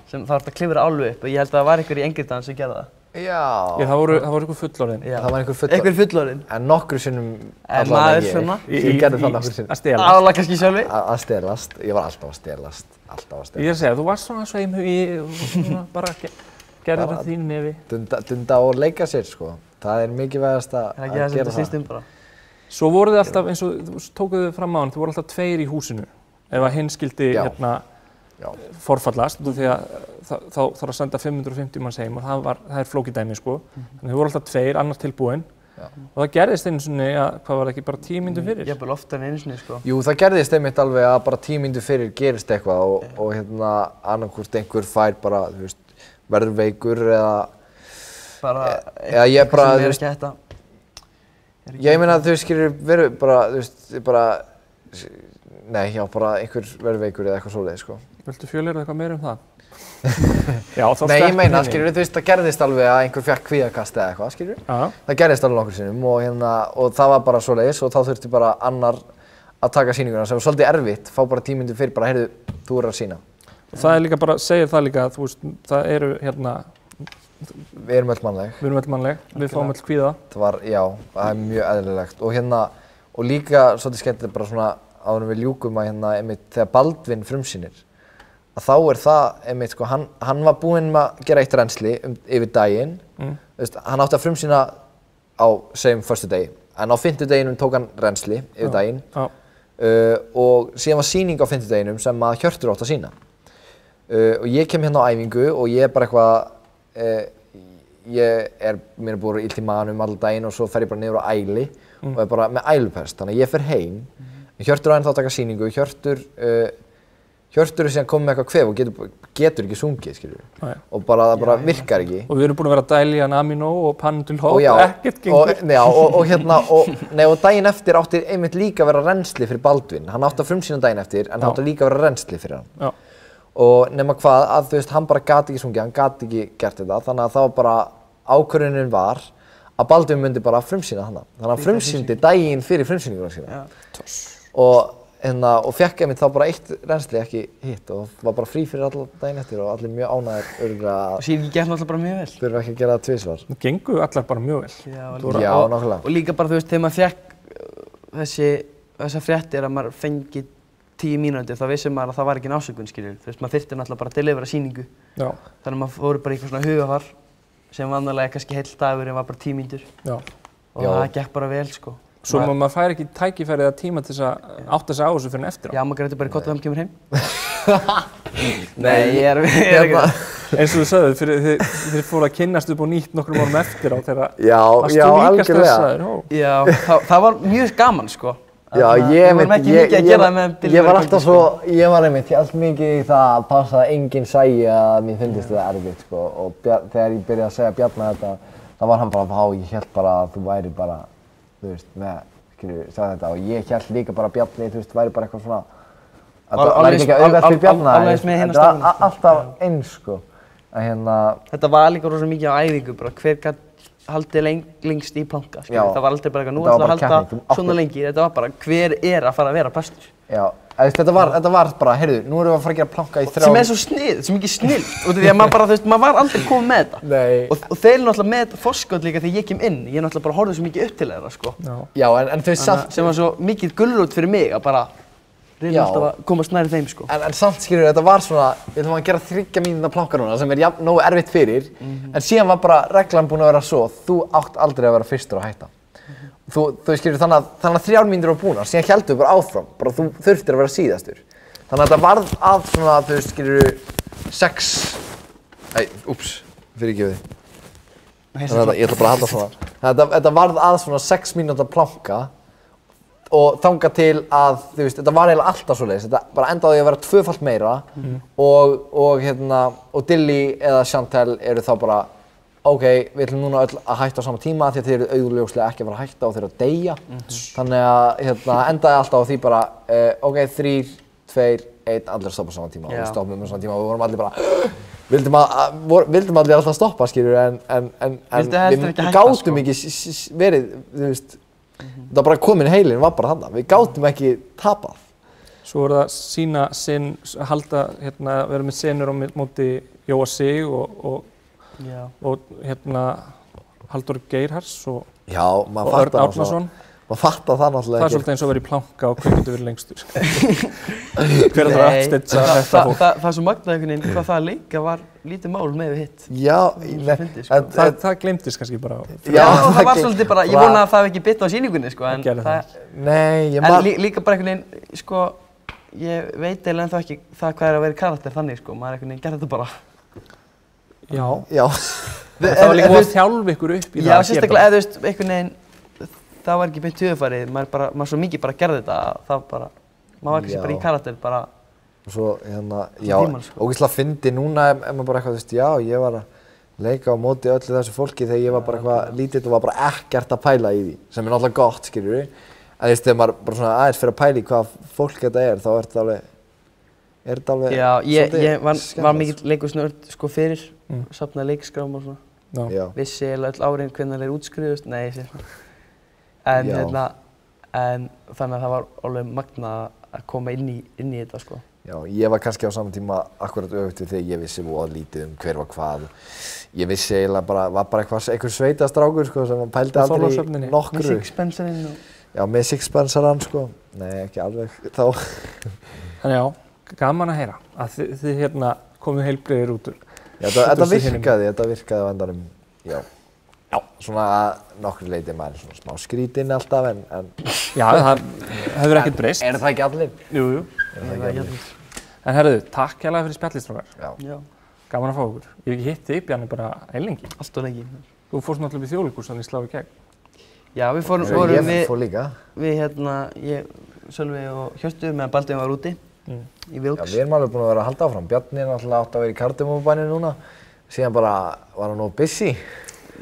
sem það var að klifra alveg upp og ég held að það var einhver í Engildan sem gerði það. Já, það voru einhver fullorðin. Það var einhver fullorðin. En nokkru sinnum maður svona. Ég gerði það nokkru sinnum. Að stelast. Aðalega kannski sjálfi. Að stelast. Ég var alltaf að stelast. Ég er að segja, þú varst svona sveimhugi og svona bara gerði það þínu nefi. Dunda og leika sér, sko. Það er mikilvægast að gera það. Svo voruð þið alltaf, eins og þú tókuðu fram á hann, þið voru alltaf 2 í húsinu. Ef að hinn skildi forfallast, því að þá þarf að senda 550 manns heim og það er flókið dæmi, sko. Þannig þið voru alltaf 2, annar tilbúinn. Og það gerðist einu sinni að, hvað var það ekki, bara 10 mínútur fyrir? Jafnvel oftar en einu sinni, sko. Jú, það gerðist einmitt alveg að bara 10 mínútur fyrir gerist eitthvað og hérna annarkvort einhver fær bara, þú veist, verður veikur eða... Eða ég bara, þú veist... Ég meina að þú skilur verður bara, þú veist, bara... Nei, já, bara einhver verður veikur eða eitthvað svoleiðis, sko. Viltu fjölera eitthvað meira um það? Nei, ég meina, skilur þú veist, það gerðist alveg að einhver fékk kvíðakast eða eitthvað, skilur það gerðist alveg nokkur sinnum og það var bara svoleiðis og þá þurfti bara annar að taka sýninguna sem var svolítið erfitt, fá bara 10 mínútur fyrir bara, heyrðu, þú að sýna. Og það er líka bara, segir það líka, þú veist, það eru hérna... Við erum öll mannleg. Við fáum öll kvíða. Já, það er mjög eðlilegt og hérna, og líka svolítið skemmtilegt bara svona áður en við ljúkum að hérna, einmitt þegar Baldvin frumsýnir, að þá er það, einmitt sko, hann var búinn að gera eitt rennsli yfir daginn, veist, hann átti að frumsýna á, segjum, föstudegi, en á fimmtudeginum tók hann rennsli yfir daginn og síðan var sýning á fimmtudeginum sem að Hjörtur átti að sýna. Og ég kem hérna á æfingu og ég er bara eitthvað, mér er búið illt í maganum allan daginn og svo fer ég bara niður á æli og er bara með ælupest, þannig að ég fer heim. Hjörtur á ennþá að taka sýningu, Hjörtur er síðan komið með eitthvað kvef og getur ekki sungið, skilur við. Og bara, það bara virkar ekki. Og við erum búin að vera að dæla í hann Amino og Panadol og ekkert gengur. Og daginn eftir átti einmitt líka að vera rennsli fyrir Baldvin. Hann átti að frumsýna daginn eftir, en það átti líka að vera rennsli fyrir hann. Og nema hvað, að þú veist, hann bara gat ekki sungið, hann gat ekki gert þetta. Þannig að það var bara, ákvörðunin var að Baldvin myndi bara frumsýna hana. Þannig að hann frumsýndi daginn fyrir frumsýninguna sína. Og fekk einmitt þá bara eitt rennsli, ekki hitt og var bara frí fyrir allan daginn eftir og allir mjög ánægðir örugglega að... Sýningin gekk náttúrulega bara mjög vel. Þurfa ekki að gera það tvisvar. Það gengu allar bara mjög vel. Já, nákvæmlega. Og líka bara, þú veist, þegar maður fekk þessar fréttir að maður fengi 10 mínútur, þá vissum maður að það var ekki ásökun, skiljur. Þú veist, maður þyrfti náttúrulega bara að delivera sýningu. Já. Þannig að maður fór bara í eitthvað svona hugafar sem vanalega kannski heill dagur en var bara 10 mínútur. Já. Og það gekk bara vel, sko. Svo maður fær ekki tækifærið að tíma til þess að átta sig á þessu fyrir en eftir á. Já, maður grætur bara í kotta þegar maður kemur heim. Nei, ég er ekki... Eins og þú sagðið, þið fóru að kynnast upp og nýtt nokkrum árum eftir á þegar varstu líka stressaður. Já, það var mjög gaman, sko. Já, ég var alltaf svo, ég var einmitt allt mikið í það að passa að enginn sæi að mér fyndist þetta erfitt, sko. Og þegar ég byrjaði að segja Bjarna þetta, þá var hann bara, ég hélt bara að þú væri bara, þú veist, sagði þetta og ég hélt líka bara að Bjarni, þú veist, væri bara eitthvað svona, það væri ekki auðvelt fyrir Bjarna, þetta var alltaf eins, sko. Þetta var líka rosa mikið á æfingu, bara hver gat haldið lengst í planka, skilur. Það var aldrei bara eitthvað, nú ætla að halda svona lengi, þetta var bara hver er að fara að vera bestur. Já, þetta var bara, heyrðu, nú erum við að fara að gera planka í 3 sem er svo svo mikið snill, út af því að maður bara, þú veist, maður var aldrei komið með þetta. Nei. Og þeir eru náttúrulega með forskot líka þegar ég kem inn, ég náttúrulega bara horfði svo mikið upp til þeirra, sko. Já, en þau samt... sem var svo mikið gulrót fyrir mig að bara reyna alltaf að komast nærri þeim, sko. En samt, skilur, þetta var svona, við ætlum að gera 3 mínútna planka núna sem er nógu erfitt fyrir, en síðan var bara reglan búin að vera svo, þú átt aldrei að vera fyrstur að hætta. þú skilur þannig að 3 mínútur var búnar, síðan heldum við bara áfram, bara þú þurftir að vera síðastur. Þannig að þetta varð að svona, þú veist, skilur 6, fyrirgefið. Þannig að ég ætla bara að halda svona. Þetta varð að svona 6 mínúta planka og þangað til að, þú veist, þetta var eiginlega alltaf svoleiðis. Þetta bara endaði að vera 2-falt meira og Dilly eða Chantel eru þá bara ok, við ætlum núna öll að hætta á sama tíma því að þeir eru augljóslega ekki að fara að hætta og þeir eru að deyja. Þannig að endaði alltaf á því bara, ok, 3, 2, 1, allir að stoppa á sama tíma og við stoppum á sama tíma og við vorum allir bara, vildum allir alltaf stoppa, skilur, en við gátum ekki verið, þú veist, það var bara komin heilinn var bara þarna, við gátum ekki tapað. Svo er það sína sinn, vera með senur á móti Jóa Sig og Halldór Geirharðs og Örn Árnason. Maður fattar það náttúrulega ekki. Það er svolítið eins og að vera í planka og hver getur verið lengstur. Hver er það afsteytsa þetta fólk? Það er svo magnað einhvern veginn hvað það líka var lítið mál með við hitt. Já, það gleymdist kannski bara. Já, það var svolítið bara, ég vona að það hef ekki bitnað á sýningunni, sko. En líka bara einhvern veginn, sko, ég veit eiginlega ennþá ekki það hvað er að vera í karakter þannig, sko. Maður einhvern veginn gerði þetta bara. Já. Það var líka að þjálfa ykkur upp í það. Já, sérstaklega eða þú veist, einhvern veginn, það var ekki beint hugarfarið, maður svo mikið bara gerði þetta, það bara, maður var kannski bara í karakter, bara. Og svo, ógeðslega fyndi núna ef maður bara eitthvað, þú veist, já, ég var að leika á móti öllu þessu fólki þegar ég var bara eitthvað lítill og var bara ekkert að pæla í því, sem er náttúrulega gott, skiljur við. En þú veist, þegar maður bara svona aðeins fyrir að pæla í hvað fólk þetta þá er þetta alveg, Já, ég var mikill leikursnörd, sko, fyrir, safnaði leikskrám og svona. Vissi eiginlega öll árin hvernig þeir útskrifuðust, nei, ég sé svona. En þannig að það var alveg magnað að koma inn í þetta, sko. Já, ég var kannski á saman tíma akkurat öfugt við þegar ég vissi voða lítið hver var hvað. Ég vissi eiginlega bara, var bara einhver sveitastrákur, sko, sem pældi aldrei nokkru. Með sixpencerinn og... Já, með sixpencerann, sko. Nei, ekki alveg þá. Þannig já, gaman að heyra að þið komið heilbrigðir út úr. Já, þetta virkaði á endanum, já. Já, svona nokkru leyti maður svona smá skrítinn alltaf en... Já, það hefur ekkert breyst. Er það ekki allir? Jú. Er það ekki allir? En herðu, takk hérlega fyrir spjallið, strákar. Já. Gaman að fá okkur. Ég hef ekki hitt þig, Bjarni, bara eilengi. Allt og lengi. Þú fórst náttúrulega við Þjóðleikhús þannig slá í gegn. Já, við fórum Ég fór líka. Ég, Sölvi og Hjörtur meðan Baldvin var úti í Vilks. Já, við erum alveg búin að vera að halda áfram. Bjarni náttúrulega átti að vera í Kardamómubænum núna. Síðan bara var hann of busy.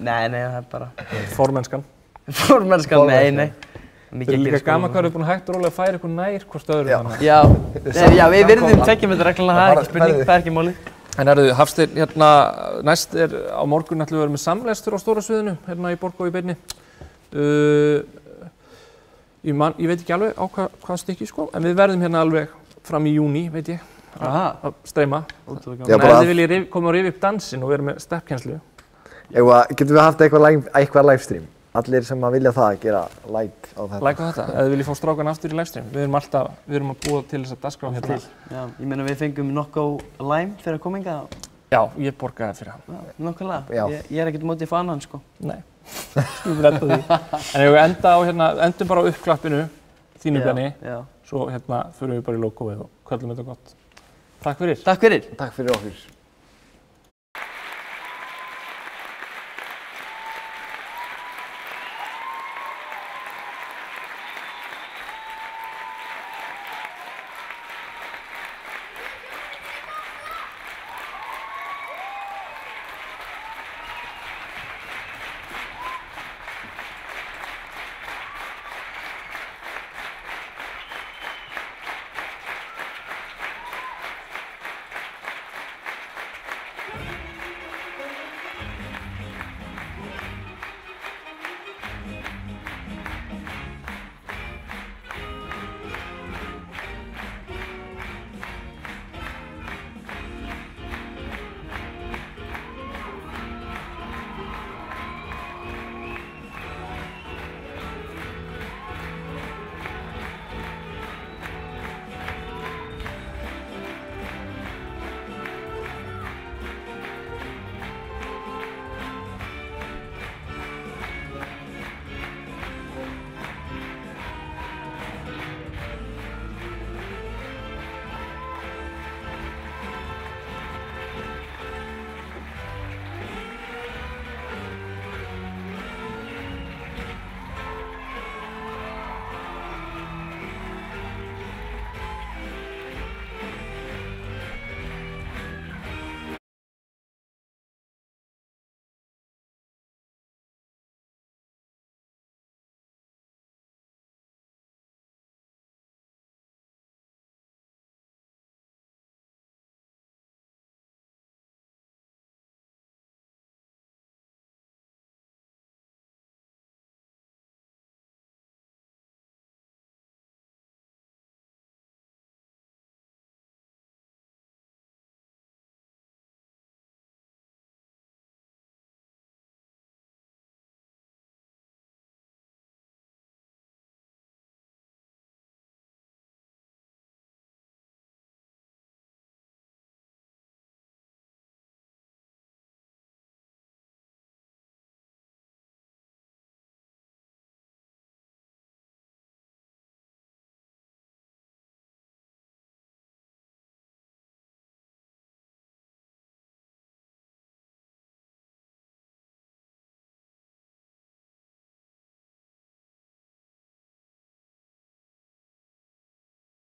Nei, það er bara... Formennskan, nei. Það er líka gaman hvað eru búin að hægt og rólega að færa ykkur nær hvort öðru þannig. Já, við virðum 2 metra regluna, það er ekki spurning, það er ekki máli. En Hafsteinn, næst á morgun ætlum við að vera með samlestur á stóra sviðinu, í Borgó í beinni. Ég veit ekki alveg á hvað stykki, sko, en við verðum alveg fram í júní, veit ég, að streyma. Þannig að þið viljið koma og rifja upp dansinn og vera með steppkennslu. Getum við haft eitthvað livestream? Allir sem að vilja það gera like á þetta. Like á þetta, eða þið viljið fá strákan aftur í livestream. við erum að búa til þess að dagskrá hérna. Já, ég meina við fengum Nokko Lime fyrir að koma hingað. Já, ég borgaði fyrir hann. Nákvæmlega, ég er ekkert mótið fann hann, sko. Nei, skulum redda því. En ef við endum bara á uppklappinu, þínu Bjarni, svo förum við bara í logoið og köllum þetta gott. Takk fyrir. Takk fyrir. Takk fyrir okkur.